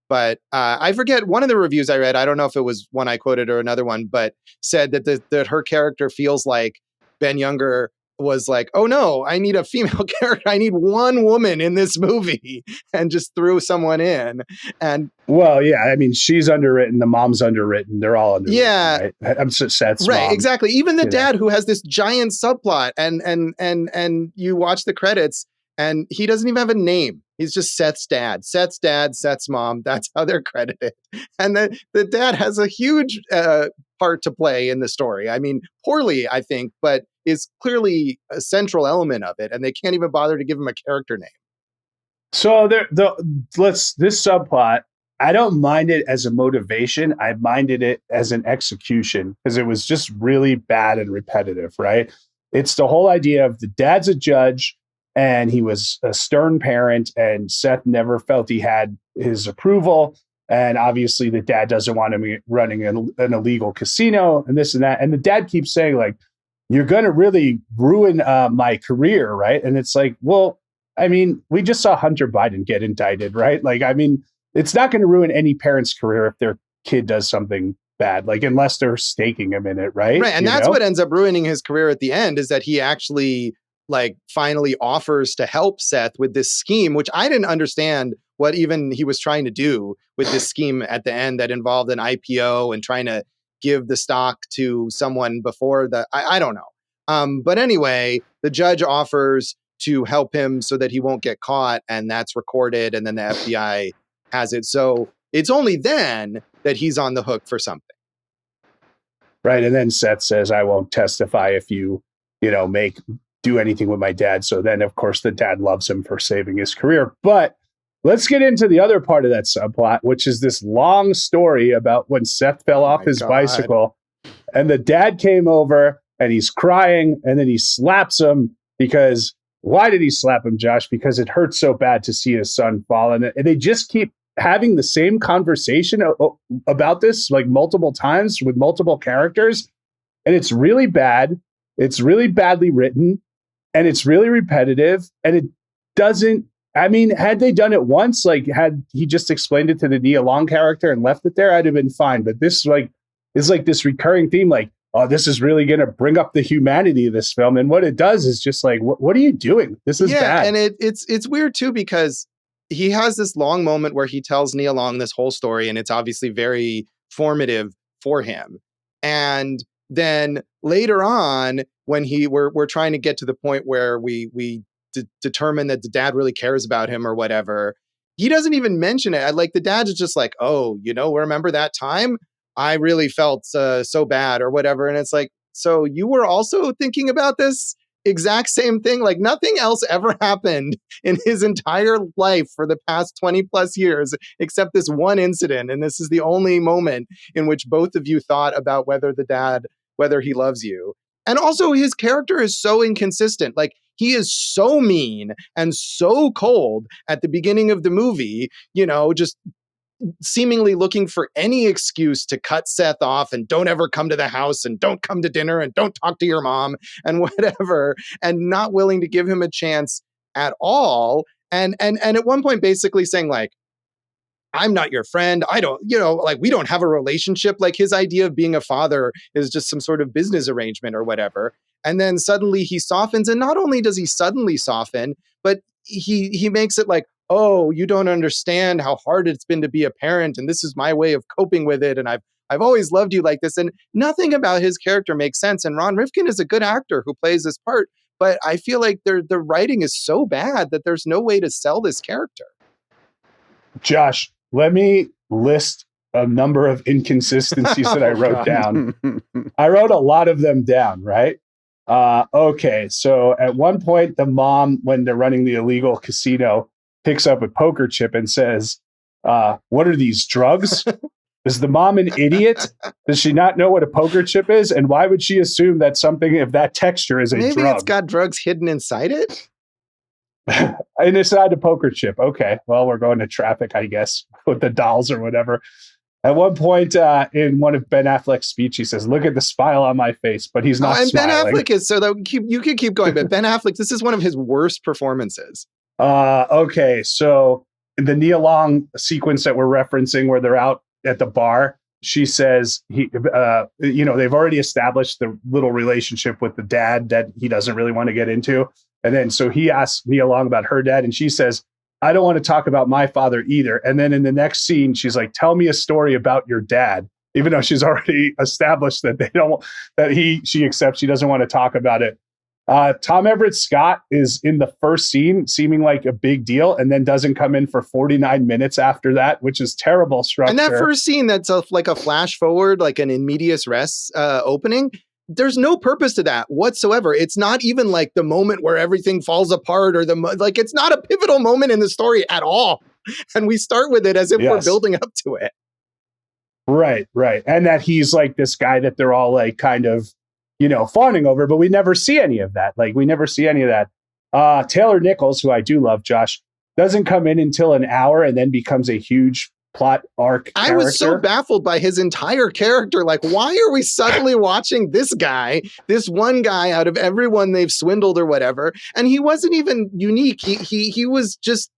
But I forget, one of the reviews I read, I don't know if it was one I quoted or another one, but said that her character feels like Ben Younger was like, oh no, I need a female character. I need one woman in this movie, and just threw someone in. And well, yeah, I mean, she's underwritten. The mom's underwritten. They're all underwritten. Yeah, right? I'm Seth's right, mom. Exactly. Even the dad, who has this giant subplot, and you watch the credits, and he doesn't even have a name. He's just Seth's dad, Seth's mom. That's how they're credited. And the dad has a huge part to play in the story. I mean, poorly, I think, but is clearly a central element of it. And they can't even bother to give him a character name. So this subplot, I don't mind it as a motivation. I minded it as an execution because it was just really bad and repetitive, right? It's the whole idea of the dad's a judge, and he was a stern parent, and Seth never felt he had his approval. And obviously the dad doesn't want him running an illegal casino and this and that. And the dad keeps saying, like, you're going to really ruin my career, right? And it's like, well, I mean, we just saw Hunter Biden get indicted, right? Like, I mean, it's not going to ruin any parent's career if their kid does something bad, like unless they're staking him in it, right? Right, and that's what ends up ruining his career at the end, is that he actually finally offers to help Seth with this scheme, which I didn't understand what even he was trying to do with this scheme at the end that involved an IPO and trying to give the stock to someone before I don't know. But anyway, the judge offers to help him so that he won't get caught, and that's recorded, and then the FBI has it. So it's only then that he's on the hook for something. Right. And then Seth says, I won't testify if you do anything with my dad. So then, of course, the dad loves him for saving his career. But let's get into the other part of that subplot, which is this long story about when Seth fell off his bicycle, and the dad came over and he's crying, and then he slaps him because why did he slap him, Josh? Because it hurts so bad to see his son fall. And they just keep having the same conversation about this like multiple times with multiple characters. And it's really bad. It's really badly written. And it's really repetitive, and it doesn't, I mean, had they done it once, like had he just explained it to the Nia Long character and left it there, I'd have been fine. But this is like this recurring theme, like, oh, this is really going to bring up the humanity of this film. And what it does is just like, what are you doing? This is bad. And it's weird too, because he has this long moment where he tells Nia Long this whole story, and it's obviously very formative for him. And then later on, when we're trying to get to the point where we determine that the dad really cares about him or whatever, he doesn't even mention it. Like the dad is just like, oh, remember that time? I really felt so bad or whatever. And it's like, so you were also thinking about this exact same thing? Like nothing else ever happened in his entire life for the past 20 plus years, except this one incident. And this is the only moment in which both of you thought about whether he loves you. And also his character is so inconsistent. Like he is so mean and so cold at the beginning of the movie, just seemingly looking for any excuse to cut Seth off and don't ever come to the house and don't come to dinner and don't talk to your mom and whatever, and not willing to give him a chance at all. And at one point basically saying like, I'm not your friend. I don't, like we don't have a relationship. Like his idea of being a father is just some sort of business arrangement or whatever. And then suddenly he softens. And not only does he suddenly soften, but he makes it like, oh, you don't understand how hard it's been to be a parent. And this is my way of coping with it. And I've always loved you like this. And nothing about his character makes sense. And Ron Rifkin is a good actor who plays this part. But I feel like the writing is so bad that there's no way to sell this character. Josh, let me list a number of inconsistencies that I wrote down. I wrote a lot of them down, right? Okay, so at one point, the mom, when they're running the illegal casino, picks up a poker chip and says, what are these, drugs? Is the mom an idiot? Does she not know what a poker chip is? And why would she assume that something of that texture is a drug? Maybe it's got drugs hidden inside it? And inside the poker chip. Okay, well, we're going to traffic, I guess, with the dolls or whatever. At one point in one of Ben Affleck's speech, he says, look at the smile on my face, but he's not and smiling. Ben Affleck is, so you can keep going, but Ben Affleck, this is one of his worst performances. Okay, so the Nia Long sequence that we're referencing where they're out at the bar, she says, they've already established the little relationship with the dad that he doesn't really want to get into. And then so he asks Nia Long about her dad, and she says, I don't want to talk about my father either. And then in the next scene, she's like, tell me a story about your dad, even though she's already established that she accepts she doesn't want to talk about it. Tom Everett Scott is in the first scene seeming like a big deal and then doesn't come in for 49 minutes after that, which is terrible structure. And that first scene, that's like a flash forward, like an in medias res opening. There's no purpose to that whatsoever. It's not even like the moment where everything falls apart or it's not a pivotal moment in the story at all. And we start with it as if we're building up to it. Right. And that he's like this guy that they're all like kind of, fawning over, but we never see any of that. Taylor Nichols, who I do love, Josh, doesn't come in until an hour and then becomes a huge plot arc character. I was so baffled by his entire character. Like, why are we suddenly watching this guy, this one guy out of everyone they've swindled or whatever? And he wasn't even unique. He was just,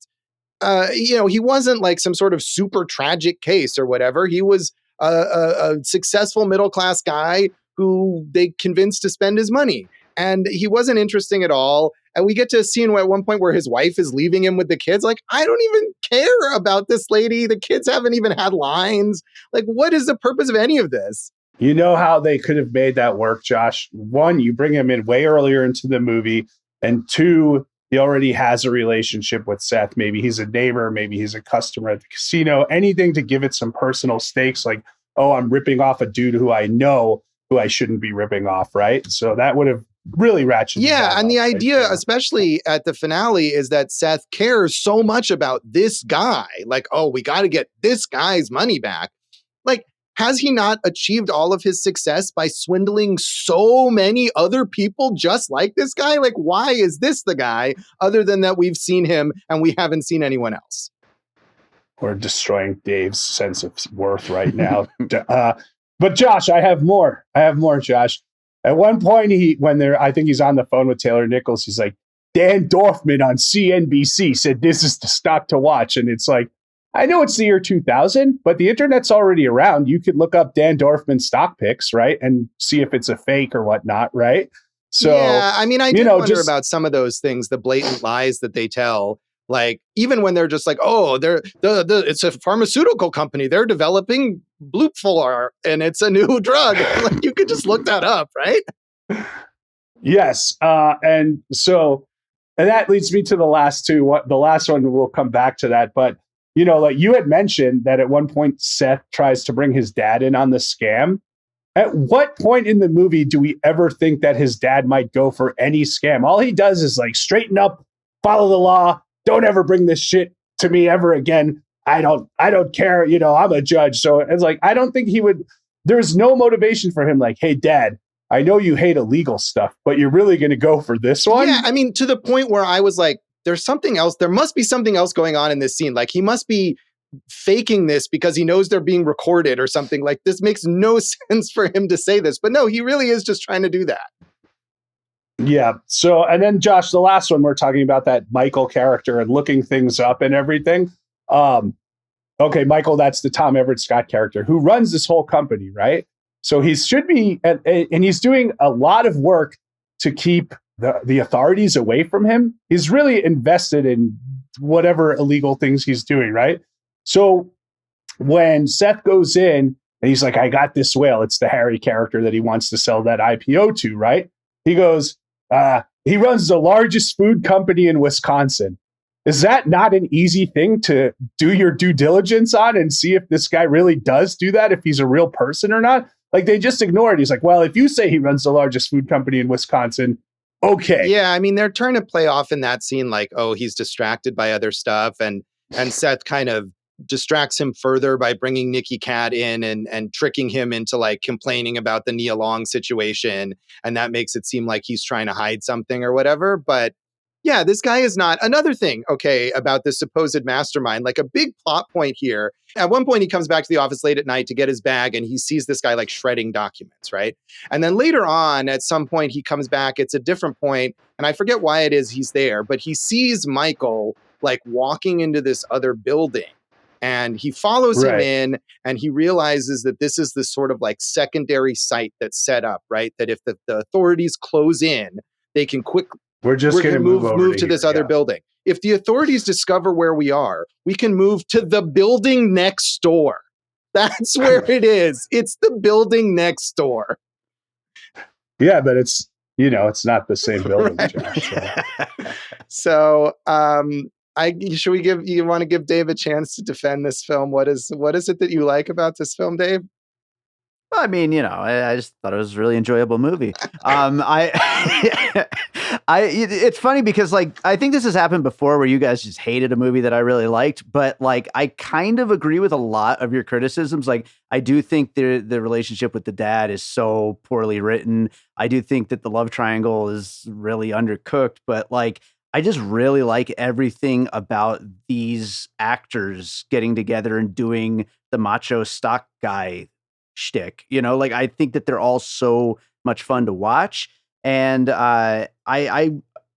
he wasn't like some sort of super tragic case or whatever. He was a successful middle-class guy who they convinced to spend his money. And he wasn't interesting at all. And we get to a scene where at one point where his wife is leaving him with the kids. Like, I don't even care about this lady. The kids haven't even had lines. Like, what is the purpose of any of this? You know how they could have made that work, Josh? One, you bring him in way earlier into the movie. And two, he already has a relationship with Seth. Maybe he's a neighbor. Maybe he's a customer at the casino. Anything to give it some personal stakes. Like, oh, I'm ripping off a dude who I know who I shouldn't be ripping off, right? So that would have really ratcheted. Yeah, and the idea, especially at the finale, is that Seth cares so much about this guy. Like, oh, we got to get this guy's money back. Like, has he not achieved all of his success by swindling so many other people just like this guy? Like, why is this the guy, other than that we've seen him and we haven't seen anyone else? We're destroying Dave's sense of worth right now. But Josh, I have more, Josh. At one point, I think he's on the phone with Taylor Nichols. He's like, Dan Dorfman on CNBC said this is the stock to watch. And it's like, I know it's the year 2000, but the internet's already around. You could look up Dan Dorfman stock picks, right? And see if it's a fake or whatnot, right? So, yeah, I mean, I did wonder about some of those things, the blatant lies that they tell. Like, even when they're just like, oh, it's a pharmaceutical company. They're developing Blupflar, and it's a new drug. Like, you could just look that up, right? Yes. And that leads me to the last two. The last one, we'll come back to that. But, like you had mentioned that at one point, Seth tries to bring his dad in on the scam. At what point in the movie do we ever think that his dad might go for any scam? All he does is like straighten up, follow the law. Don't ever bring this shit to me ever again. I don't care. I'm a judge. So it's like, I don't think he would, there's no motivation for him. Like, hey, Dad, I know you hate illegal stuff, but you're really going to go for this one? Yeah. I mean, to the point where I was like, there's something else. There must be something else going on in this scene. Like, he must be faking this because he knows they're being recorded or something. Like, this makes no sense for him to say this, but no, he really is just trying to do that. Yeah. So, and then Josh, the last one, we're talking about that Michael character and looking things up and everything. Okay, Michael, that's the Tom Everett Scott character who runs this whole company, right? So he should be, and he's doing a lot of work to keep the authorities away from him. He's really invested in whatever illegal things he's doing, right? So when Seth goes in and he's like, I got this whale, it's the Harry character that he wants to sell that IPO to, right? He goes, he runs the largest food company in Wisconsin. Is that not an easy thing to do your due diligence on and see if this guy really does do that, if he's a real person or not? Like, they just ignore it. He's like, well, if you say he runs the largest food company in Wisconsin, okay. Yeah, I mean, they're trying to play off in that scene like, oh, he's distracted by other stuff. And Seth kind of distracts him further by bringing Nicky Katt in and tricking him into like complaining about the Nia Long situation. And that makes it seem like he's trying to hide something or whatever. But yeah, this guy is not. Another thing, okay, about this supposed mastermind, like a big plot point here. At one point, he comes back to the office late at night to get his bag and he sees this guy like shredding documents, right? And then later on, at some point, he comes back. It's a different point, and I forget why it is he's there, but he sees Michael like walking into this other building. And he follows him in and he realizes that this is this sort of like secondary site that's set up, right? That if the authorities close in, they can We're going to move to this other building. If the authorities discover where we are, we can move to the building next door. That's where it is. It's the building next door. Yeah, but it's not the same building. Josh, so you want to give Dave a chance to defend this film? What is it that you like about this film, Dave? I mean, I just thought it was a really enjoyable movie. It's funny because like, I think this has happened before where you guys just hated a movie that I really liked, but like, I kind of agree with a lot of your criticisms. Like, I do think the relationship with the dad is so poorly written. I do think that the love triangle is really undercooked, but like, I just really like everything about these actors getting together and doing the macho stock guy shtick. Like, I think that they're all so much fun to watch. And I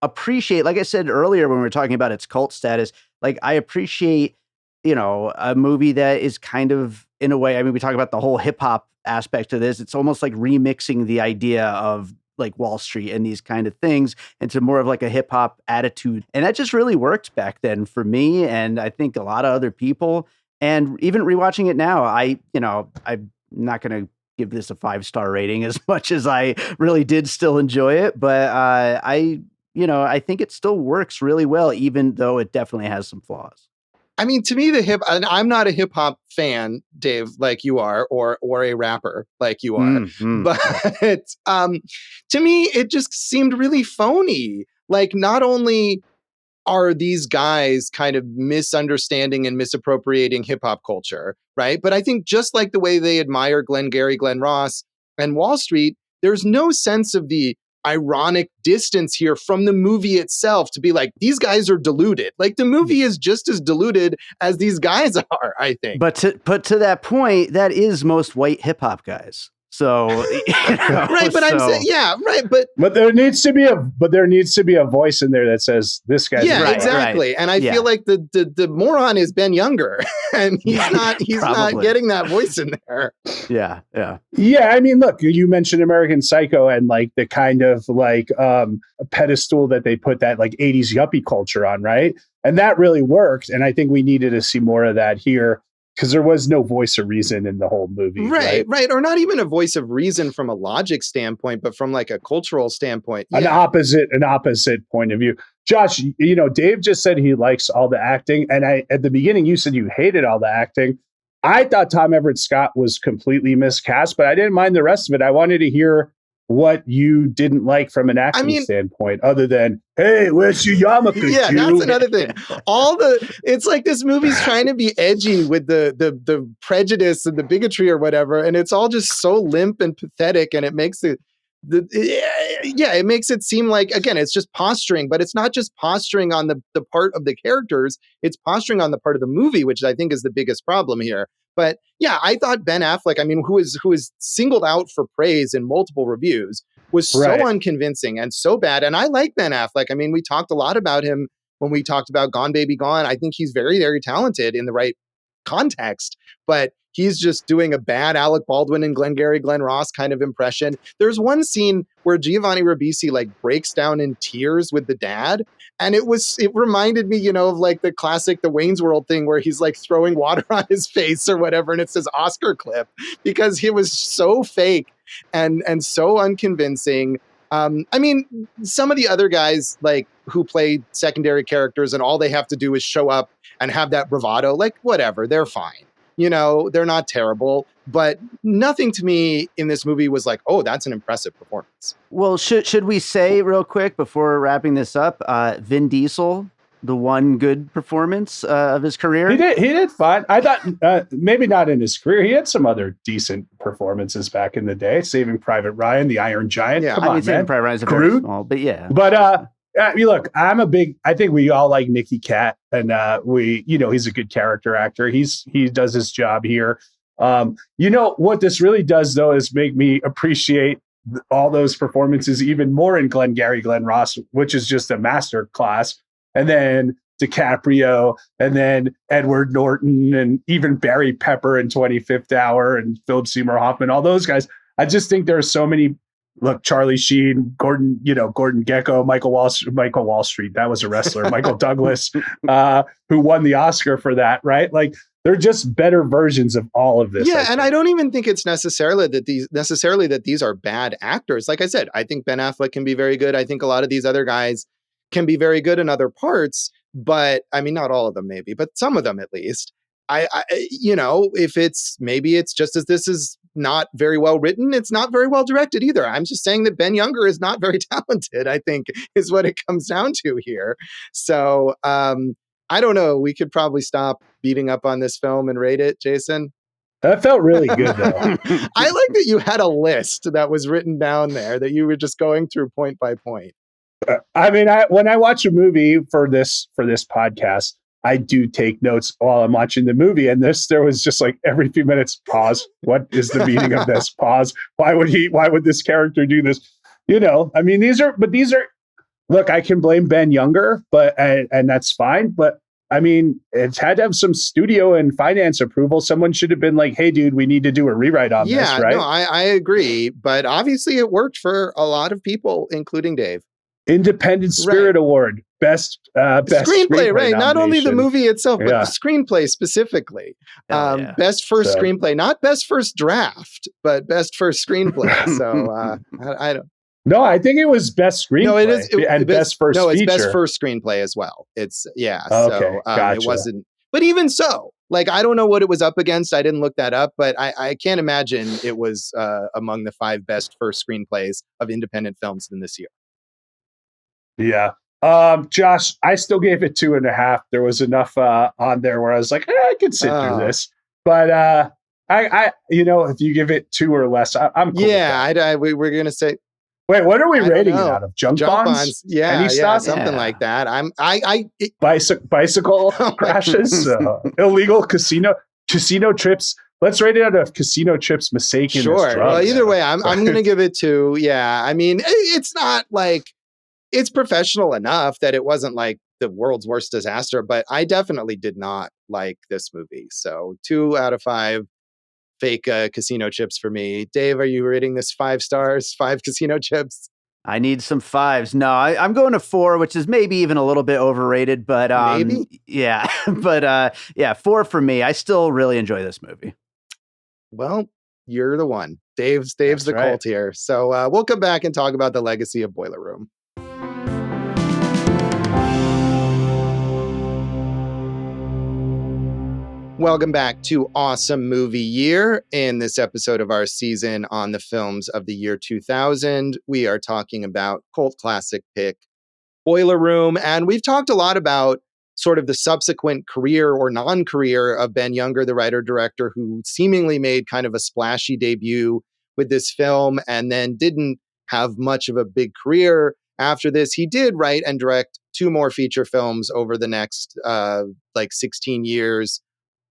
appreciate, like I said earlier when we were talking about its cult status, like I appreciate, a movie that is kind of, in a way, I mean, we talk about the whole hip hop aspect of this. It's almost like remixing the idea of like Wall Street and these kind of things into more of like a hip hop attitude. And that just really worked back then for me. And I think a lot of other people, and even rewatching it now, I'm not going to give this a 5-star rating as much as I really did still enjoy it. But I think it still works really well, even though it definitely has some flaws. I mean, to me, and I'm not a hip hop fan, Dave, like you are, or a rapper like you are. But to me, it just seemed really phony. Like, not only are these guys kind of misunderstanding and misappropriating hip hop culture, right? But I think just like the way they admire Glengarry Glen Ross and Wall Street, there's no sense of the ironic distance here from the movie itself to be like, these guys are deluded. Like, the movie is just as deluded as these guys are, I think. But to that point, that is most white hip hop guys. So, right, but I'm saying, yeah, right, but there needs to be a voice in there that says this guy's right, exactly. Right. And I feel like the moron is Ben Younger, and he's not getting that voice in there. Yeah. I mean, look, you mentioned American Psycho and like the kind of like a pedestal that they put that like 80s yuppie culture on, right? And that really worked. And I think we needed to see more of that here, because there was no voice of reason in the whole movie. Right. Or not even a voice of reason from a logic standpoint, but from like a cultural standpoint. Yeah. An opposite point of view. Josh, Dave just said he likes all the acting. And at the beginning, you said you hated all the acting. I thought Tom Everett Scott was completely miscast, but I didn't mind the rest of it. I wanted to hear what you didn't like from an acting standpoint, other than, hey, where's your yarmulke? Yeah, that's another thing. It's like this movie's trying to be edgy with the prejudice and the bigotry or whatever, and it's all just so limp and pathetic, and it makes it makes it seem like, again, it's just posturing, but it's not just posturing on the part of the characters, it's posturing on the part of the movie, which I think is the biggest problem here. But yeah, I thought Ben Affleck, I mean, who is singled out for praise in multiple reviews, was so unconvincing and so bad. And I like Ben Affleck. I mean, we talked a lot about him when we talked about Gone Baby Gone. I think he's very, very talented in the right context, but he's just doing a bad Alec Baldwin and Glengarry Glen Ross kind of impression. There's one scene where Giovanni Ribisi like breaks down in tears with the dad. And it reminded me, of like the classic, the Wayne's World thing where he's like throwing water on his face or whatever. And it's his Oscar clip because he was so fake and so unconvincing. I mean, some of the other guys like who play secondary characters and all they have to do is show up and have that bravado, like whatever, they're fine. They're not terrible, but nothing to me in this movie was like, oh, that's an impressive performance. Well, should we say real quick before wrapping this up, Vin Diesel, the one good performance of his career? He did fine. I thought maybe not in his career. He had some other decent performances back in the day. Saving Private Ryan, The Iron Giant. Yeah, Come on, Saving man. Private Ryan's a very small, but yeah. But look, I think we all like Nicky Katt, and he's a good character actor. He does his job here. What this really does though is make me appreciate all those performances even more in Glengarry Glen Ross, which is just a master class. And then DiCaprio, and then Edward Norton, and even Barry Pepper in 25th Hour, and Philip Seymour Hoffman, all those guys. I just think there are so many. Look, Charlie Sheen, Gordon Gekko, Michael Wall Street. That was a wrestler. Michael Douglas, who won the Oscar for that, right? Like they're just better versions of all of this. Yeah, and I don't even think it's necessarily that these are bad actors. Like I said, I think Ben Affleck can be very good. I think a lot of these other guys can be very good in other parts, but I mean, not all of them, maybe, but some of them at least. If it's just as this is not very well written, it's not very well directed either. I'm just saying that Ben Younger is not very talented, I think, is what it comes down to here. So I don't know. We could probably stop beating up on this film and rate it, Jason. That felt really good, though. I like that you had a list that was written down there that you were just going through point by point. I mean, when I watch a movie for this podcast, I do take notes while I'm watching the movie. And there was just like every few minutes, pause. What is the meaning of this? Pause. Why would this character do this? I mean, these are, look, I can blame Ben Younger, and that's fine. But I mean, it's had to have some studio and finance approval. Someone should have been like, hey, dude, we need to do a rewrite on this, right? No, I agree. But obviously it worked for a lot of people, including Dave. Independent Spirit Award, best screenplay, right? Not only the movie itself, but the screenplay specifically. Best first screenplay, not best first draft, but best first screenplay. So I don't. No, I think it was best screenplay. No, it is, best first. No, it's feature. Best first screenplay as well. It's Okay, so gotcha. It wasn't. But even so, like I don't know what it was up against. I didn't look that up, but I can't imagine it was among the 5 best first screenplays of independent films in this year. Yeah. Josh, I still gave it 2.5. There was enough on there where I was like, I can sit through this. But I if you give it 2 or less, I'm cool. Yeah, we're gonna say. Wait, what are we rating it out of? Junk bonds? Yeah, something like that. Bicycle crashes, illegal casino trips. Let's rate it out of casino trips, mistaken. Sure. Well, either way, I'm going to give it 2. Yeah, I mean, it's not like. It's professional enough that it wasn't like the world's worst disaster, but I definitely did not like this movie. So 2 out of 5 fake casino chips for me. Dave, are you rating this 5 stars, 5 casino chips? I need some 5s. No, I'm going to 4, which is maybe even a little bit overrated, but maybe? Yeah, but 4 for me. I still really enjoy this movie. Well, you're the one. Dave's That's the cult here. So we'll come back and talk about the legacy of Boiler Room. Welcome back to Awesome Movie Year. In this episode of our season on the films of the year 2000, we are talking about cult classic pick Boiler Room. And we've talked a lot about sort of the subsequent career or non-career of Ben Younger, the writer-director, who seemingly made kind of a splashy debut with this film and then didn't have much of a big career after this. He did write and direct 2 more feature films over the next 16 years.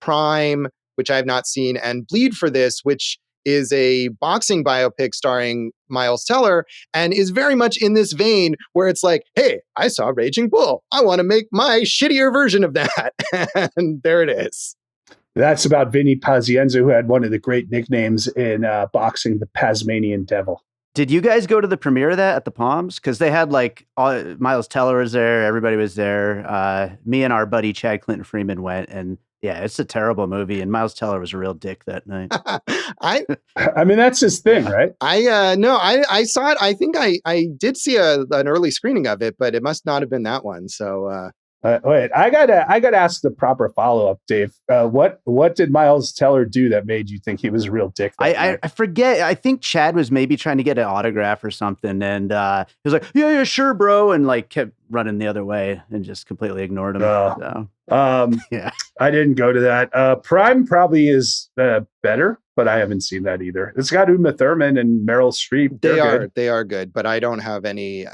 Prime, which I have not seen, and Bleed for This, which is a boxing biopic starring Miles Teller and is very much in this vein where it's like, hey, I saw Raging Bull. I want to make my shittier version of that. And there it is. That's about Vinny Pazienza, who had one of the great nicknames in boxing, the Tasmanian Devil. Did you guys go to the premiere of that at the Palms? Because they had Miles Teller was there, everybody was there. Me and our buddy Chad Clinton Freeman went, and yeah, it's a terrible movie. And Miles Teller was a real dick that night. I mean, that's his thing, right? I saw it. I think I did see an early screening of it, but it must not have been that one. So wait, I gotta ask the proper follow-up, Dave. What did Miles Teller do that made you think he was a real dick? I forget. I think Chad was maybe trying to get an autograph or something, and he was like, "Yeah, sure, bro," and like kept running the other way and just completely ignored him. Yeah, I didn't go to that. Prime probably is better, but I haven't seen that either. It's got Uma Thurman and Meryl Streep. They are good, but I don't have any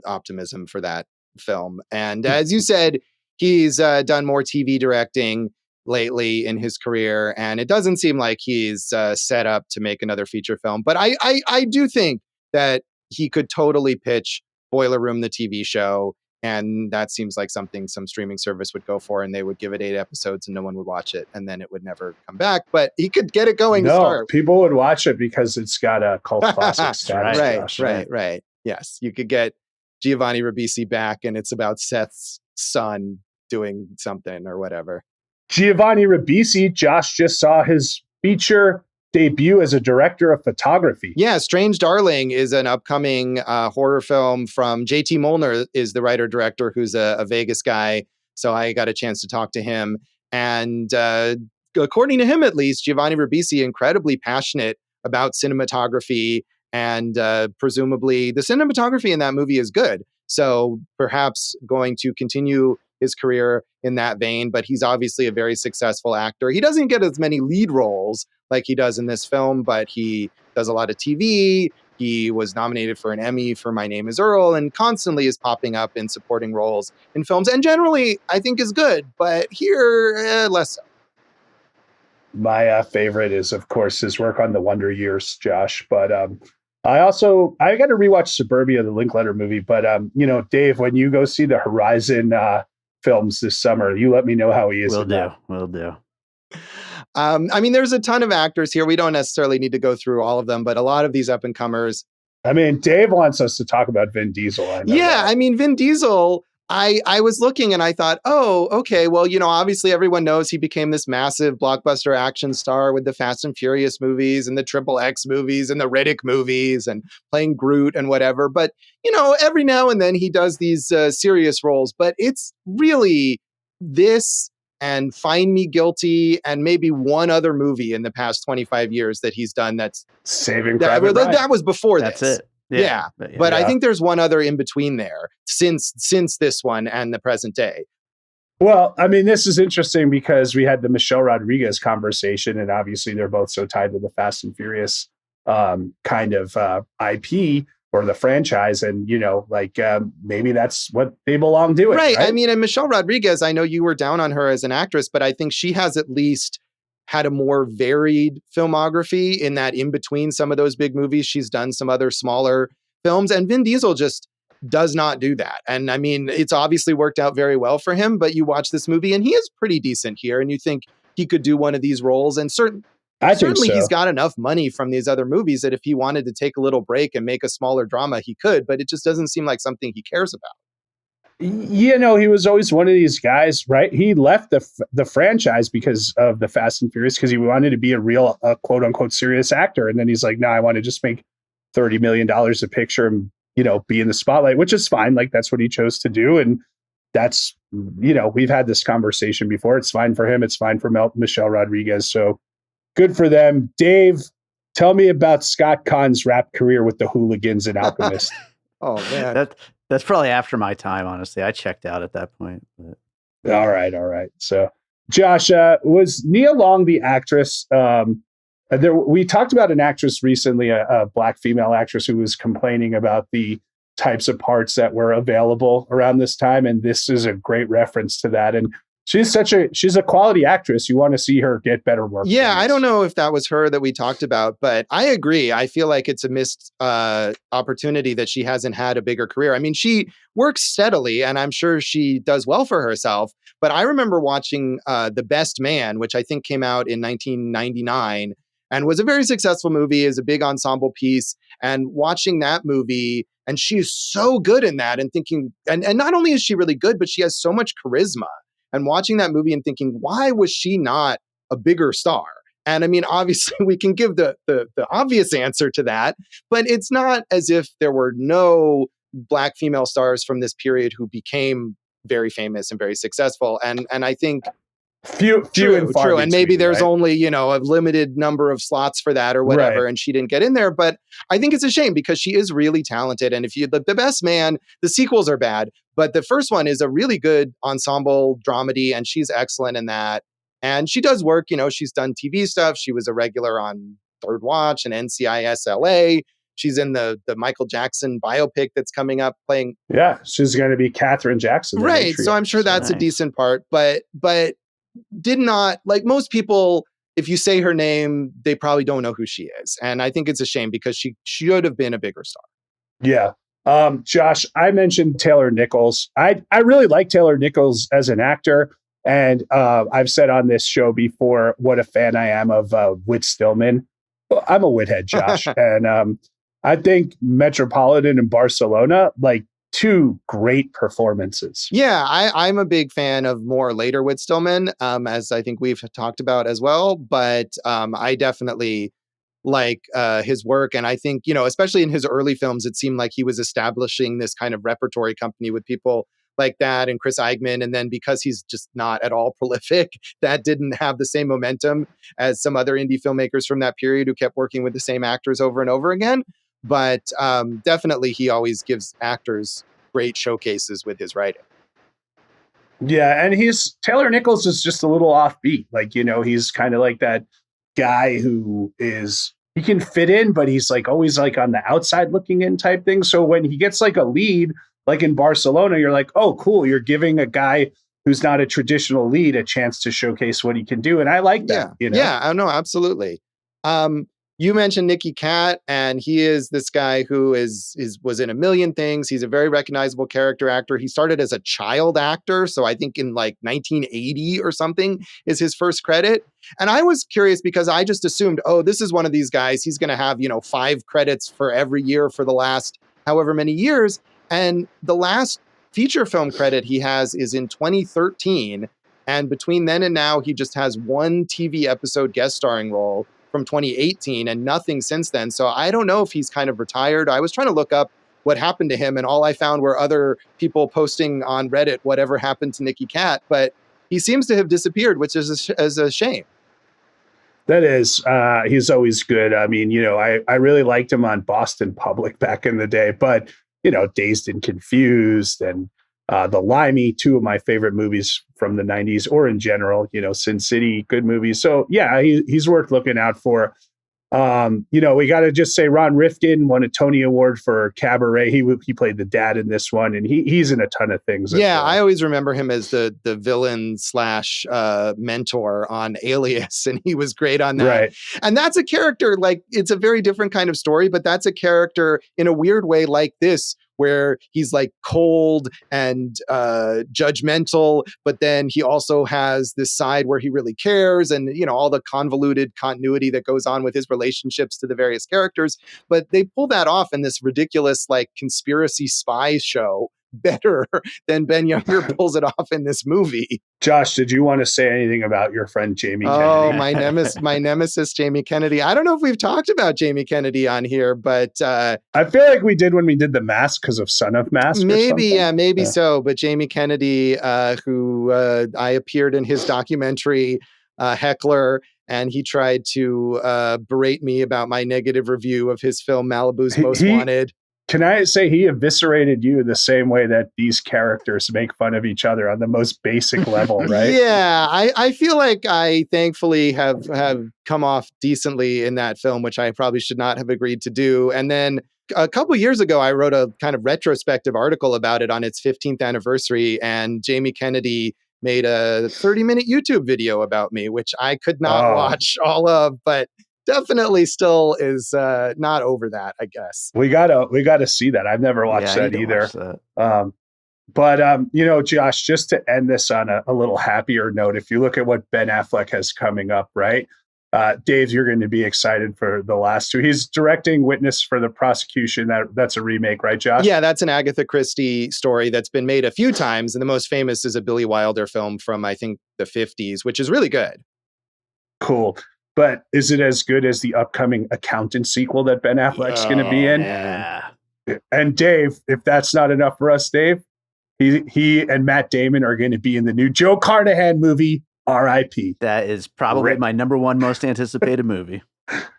optimism for that film. And as you said, he's done more TV directing lately in his career, and it doesn't seem like he's set up to make another feature film. But I do think that he could totally pitch Boiler Room, the TV show, and that seems like something some streaming service would go for, and they would give it 8 episodes and no one would watch it, and then it would never come back. But he could get it going. No, people would watch it because it's got a cult classic status. Right. Yes, you could get Giovanni Ribisi back, and it's about Seth's son doing something or whatever. Giovanni Ribisi, Josh just saw his feature debut as a director of photography. Yeah, Strange Darling is an upcoming horror film from J.T. Molnar is the writer-director, who's a Vegas guy. So I got a chance to talk to him. And according to him, at least, Giovanni Ribisi, incredibly passionate about cinematography. And presumably the cinematography in that movie is good. So perhaps going to continue his career in that vein. But he's obviously a very successful actor. He doesn't get as many lead roles like he does in this film, but he does a lot of TV. He was nominated for an Emmy for My Name is Earl, and constantly is popping up in supporting roles in films. And generally, I think is good. But here, less so. My favorite is, of course, his work on The Wonder Years, Josh. But I got to rewatch Suburbia, the Linklater movie. But, Dave, when you go see the Horizon films this summer, you let me know how he is. Will do. I mean, there's a ton of actors here. We don't necessarily need to go through all of them, but a lot of these up and comers. I mean, Dave wants us to talk about Vin Diesel. I mean, Vin Diesel, I was looking and I thought, oh, okay, well, obviously everyone knows he became this massive blockbuster action star with the Fast and Furious movies and the Triple X movies and the Riddick movies and playing Groot and whatever. But, every now and then he does these serious roles, but it's really this and Find Me Guilty and maybe one other movie in the past 25 years that he's done that's Saving Private Ryan. That was before this. That's it. Yeah. But I think there's one other in between there since this one and the present day. Well, I mean, this is interesting because we had the Michelle Rodriguez conversation, and obviously they're both so tied to the Fast and Furious kind of IP or the franchise. And, maybe that's what they belong doing. Right. I mean, and Michelle Rodriguez, I know you were down on her as an actress, but I think she has at least had a more varied filmography in that in between some of those big movies, she's done some other smaller films. And Vin Diesel just does not do that. And I mean, it's obviously worked out very well for him, but you watch this movie and he is pretty decent here. And you think he could do one of these roles. And certainly he's got enough money from these other movies that if he wanted to take a little break and make a smaller drama, he could, but it just doesn't seem like something he cares about. He was always one of these guys, right? He left the franchise because of the Fast and Furious because he wanted to be a real quote unquote serious actor. And then he's like, no, I want to just make $30 million a picture and, be in the spotlight, which is fine. Like that's what he chose to do. And that's, we've had this conversation before. It's fine for him. It's fine for Michelle Rodriguez. So good for them. Dave, tell me about Scott Caan's rap career with the Hooligans and Alchemist. Oh man. That's probably after my time, honestly. I checked out at that point. But. All right. So, Josh, was Nia Long the actress? We talked about an actress recently, a Black female actress who was complaining about the types of parts that were available around this time. And this is a great reference to that. And she's a quality actress. You want to see her get better work. Yeah, I don't know if that was her that we talked about, but I agree. I feel like it's a missed opportunity that she hasn't had a bigger career. I mean, she works steadily, and I'm sure she does well for herself. But I remember watching The Best Man, which I think came out in 1999 and was a very successful movie, is a big ensemble piece. And watching that movie, and she is so good in that, and thinking, and not only is she really good, but she has so much charisma. And watching that movie and thinking, why was she not a bigger star? And I mean, obviously, we can give the obvious answer to that, but it's not as if there were no Black female stars from this period who became very famous and very successful. And I think few and far true. And maybe there's only, a limited number of slots for that or whatever, right. And she didn't get in there. But I think it's a shame because she is really talented. And if you, The Best Man, the sequels are bad, but the first one is a really good ensemble dramedy, and she's excellent in that. And she does work, she's done TV stuff. She was a regular on Third Watch and NCIS LA. She's in the Michael Jackson biopic that's coming up playing. Yeah, she's going to be Katherine Jackson. Right. So I'm sure that's nice. A decent part, but did not, like most people, if you say her name, they probably don't know who she is. And I think it's a shame because she should have been a bigger star. Yeah. Josh, I mentioned Taylor Nichols. I really like Taylor Nichols as an actor. And I've said on this show before what a fan I am of Whit Stillman. I'm a Whithead, Josh. And I think Metropolitan and Barcelona, like, two great performances. Yeah, I'm a big fan of more later Whit Stillman, as I think we've talked about as well. But I definitely like his work. And I think, especially in his early films, it seemed like he was establishing this kind of repertory company with people like that and Chris Eichman. And then because he's just not at all prolific, that didn't have the same momentum as some other indie filmmakers from that period who kept working with the same actors over and over again. But definitely he always gives actors great showcases with his writing. Yeah, and Taylor Nichols is just a little offbeat. Like, he's kind of like that guy who he can fit in, but he's like always like on the outside looking in type thing. So when he gets like a lead, like in Barcelona, you're like, oh, cool. You're giving a guy who's not a traditional lead a chance to showcase what he can do. And I like that. Yeah, no, absolutely. You mentioned Nicky Katt, and he is this guy who was in a million things. He's a very recognizable character actor. He started as a child actor, so I think in like 1980 or something is his first credit. And I was curious because I just assumed, oh, this is one of these guys. He's going to have 5 credits for every year for the last however many years. And the last feature film credit he has is in 2013, and between then and now, he just has one TV episode guest starring role from 2018 and nothing since then. So I don't know if he's kind of retired. I was trying to look up what happened to him, and all I found were other people posting on Reddit whatever happened to Nicky Katt, but he seems to have disappeared, which is a shame. That is, he's always good. I mean, I really liked him on Boston Public back in the day, but Dazed and Confused and The Limey, 2 of my favorite movies from the 90s, or in general, Sin City, good movies. So yeah, he's worth looking out for. We got to just say Ron Rifkin won a Tony Award for Cabaret. He played the dad in this one, and he's in a ton of things. Yeah, I always remember him as the villain / mentor on Alias, and he was great on that. Right. And that's a character, like, it's a very different kind of story, but that's a character in a weird way like this, where he's like cold and judgmental, but then he also has this side where he really cares, and all the convoluted continuity that goes on with his relationships to the various characters. But they pull that off in this ridiculous like conspiracy spy show better than Ben Younger pulls it off in this movie. Josh, did you want to say anything about your friend Jamie Kennedy? Oh, my nemesis, Jamie Kennedy. I don't know if we've talked about Jamie Kennedy on here, but I feel like we did when we did The Mask because of Son of Mask. Maybe so. But Jamie Kennedy, who I appeared in his documentary, Heckler, and he tried to berate me about my negative review of his film Malibu's Most Wanted. Can I say he eviscerated you the same way that these characters make fun of each other on the most basic level, right? Yeah, I feel like I thankfully have come off decently in that film, which I probably should not have agreed to do. And then a couple years ago, I wrote a kind of retrospective article about it on its 15th anniversary, and Jamie Kennedy made a 30-minute YouTube video about me, which I could not watch all of, but definitely still is not over that, I guess. We gotta see that. I've never watched that either. But Josh, just to end this on a little happier note, if you look at what Ben Affleck has coming up, right? Dave, you're going to be excited for the last two. He's directing Witness for the Prosecution. That's a remake, right, Josh? Yeah, that's an Agatha Christie story that's been made a few times. And the most famous is a Billy Wilder film from, I think, the 50s, which is really good. Cool. But is it as good as the upcoming Accountant sequel that Ben Affleck's going to be in? Yeah. And Dave, if that's not enough for us, Dave, he and Matt Damon are going to be in the new Joe Carnahan movie, R.I.P. That is probably my number one most anticipated movie.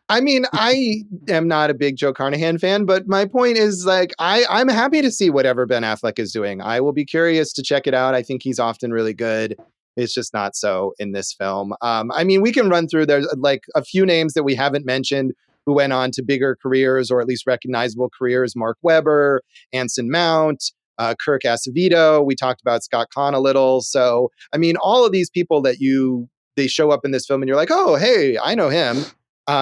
I mean, I am not a big Joe Carnahan fan, but my point is, like, I'm happy to see whatever Ben Affleck is doing. I will be curious to check it out. I think he's often really good. It's just not so in this film. I mean, we can run through, there's like a few names that we haven't mentioned who went on to bigger careers, or at least recognizable careers. Mark Webber, Anson Mount, Kirk Acevedo. We talked about Scott Conn a little. So, I mean, all of these people that they show up in this film and you're like, oh, hey, I know him,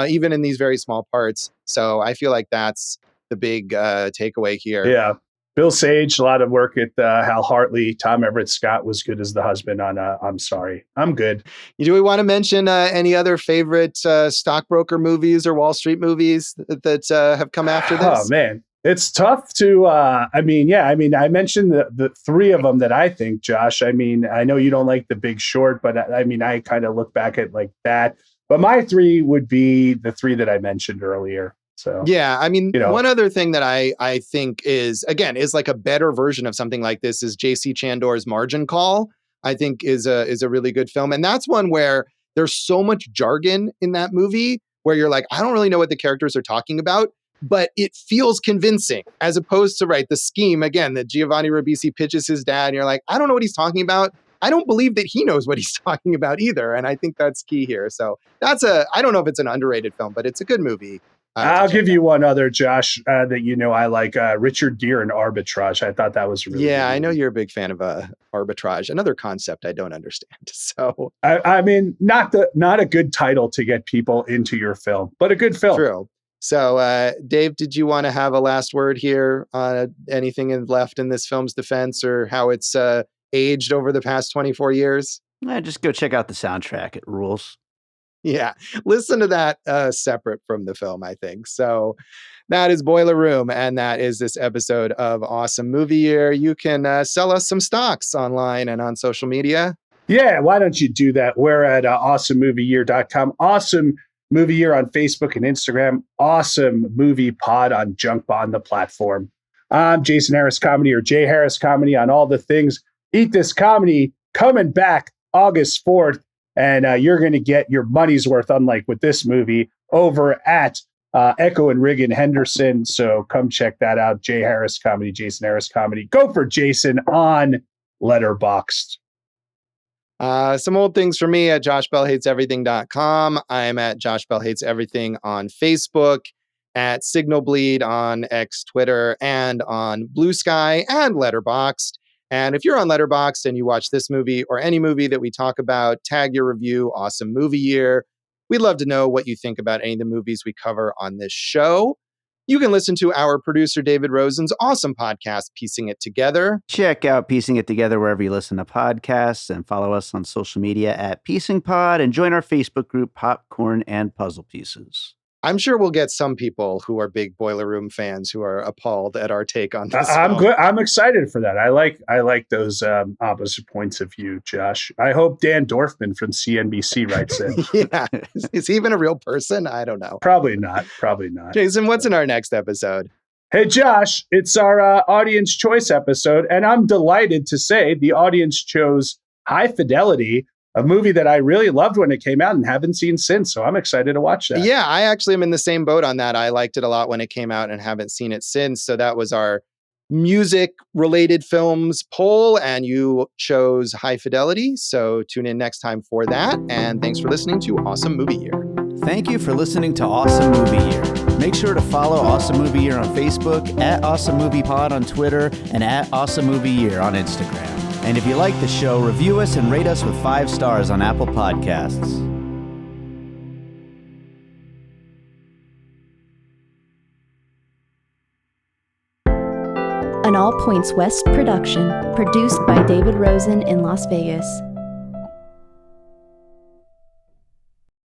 even in these very small parts. So I feel like that's the big takeaway here. Yeah. Bill Sage, a lot of work at Hal Hartley. Tom Everett Scott was good as the husband on I'm Sorry. I'm good. Do we want to mention any other favorite stockbroker movies or Wall Street movies that have come after this? Oh, man. It's tough to, I mentioned the three of them that I think, Josh. I mean, I know you don't like The Big Short, but I kind of look back at like that. But my three would be the three that I mentioned earlier. So, yeah, I mean, one other thing that I think is like a better version of something like this is J.C. Chandor's Margin Call. I think is a really good film. And that's one where there's so much jargon in that movie where you're like, I don't really know what the characters are talking about, but it feels convincing, as opposed to, the scheme, again, that Giovanni Ribisi pitches his dad, and you're like, I don't know what he's talking about. I don't believe that he knows what he's talking about either. And I think that's key here. So I don't know if it's an underrated film, but it's a good movie. I'll give you one other, Josh, that I like, Richard Gere in Arbitrage. I thought that was really good. I know you're a big fan of Arbitrage, another concept I don't understand. So I mean, not a good title to get people into your film, but a good film. True. So, Dave, did you want to have a last word here on anything left in this film's defense, or how it's aged over the past 24 years? Just go check out the soundtrack. It rules. Yeah, listen to that separate from the film, I think. So that is Boiler Room, and that is this episode of Awesome Movie Year. You can sell us some stocks online and on social media. Yeah, why don't you do that? We're at awesomemovieyear.com. Awesome Movie Year on Facebook and Instagram. Awesome Movie Pod on Junk Bond, the platform. I'm Jason Harris Comedy, or Jay Harris Comedy, on all the things. Eat This Comedy coming back August 4th. And you're going to get your money's worth, unlike with this movie, over at Echo and Rig in Henderson. So come check that out. Jay Harris Comedy, Jason Harris Comedy. Go for Jason on Letterboxd. Some old things for me at joshbellhateseverything.com. I'm at Josh Bell Hates Everything on Facebook, at Signal Bleed on X, Twitter, and on Blue Sky and Letterboxd. And if you're on Letterboxd and you watch this movie or any movie that we talk about, tag your review, Awesome Movie Year. We'd love to know what you think about any of the movies we cover on this show. You can listen to our producer, David Rosen's awesome podcast, Piecing It Together. Check out Piecing It Together wherever you listen to podcasts, and follow us on social media at Piecing Pod, and join our Facebook group, Popcorn and Puzzle Pieces. I'm sure we'll get some people who are big Boiler Room fans who are appalled at our take on this. I'm good. I'm excited for that. I like those opposite points of view, Josh. I hope Dan Dorfman from CNBC writes in. Yeah. Is he even a real person? I don't know. Probably not. Jason, what's in our next episode? Hey, Josh, it's our audience choice episode, and I'm delighted to say the audience chose High Fidelity, a movie that I really loved when it came out and haven't seen since. So I'm excited to watch that. Yeah, I actually am in the same boat on that. I liked it a lot when it came out and haven't seen it since. So that was our music-related films poll, and you chose High Fidelity. So tune in next time for that. And thanks for listening to Awesome Movie Year. Thank you for listening to Awesome Movie Year. Make sure to follow Awesome Movie Year on Facebook, at Awesome Movie Pod on Twitter, and at Awesome Movie Year on Instagram. And if you like the show, review us and rate us with 5 stars on Apple Podcasts. An All Points West production, produced by David Rosen in Las Vegas.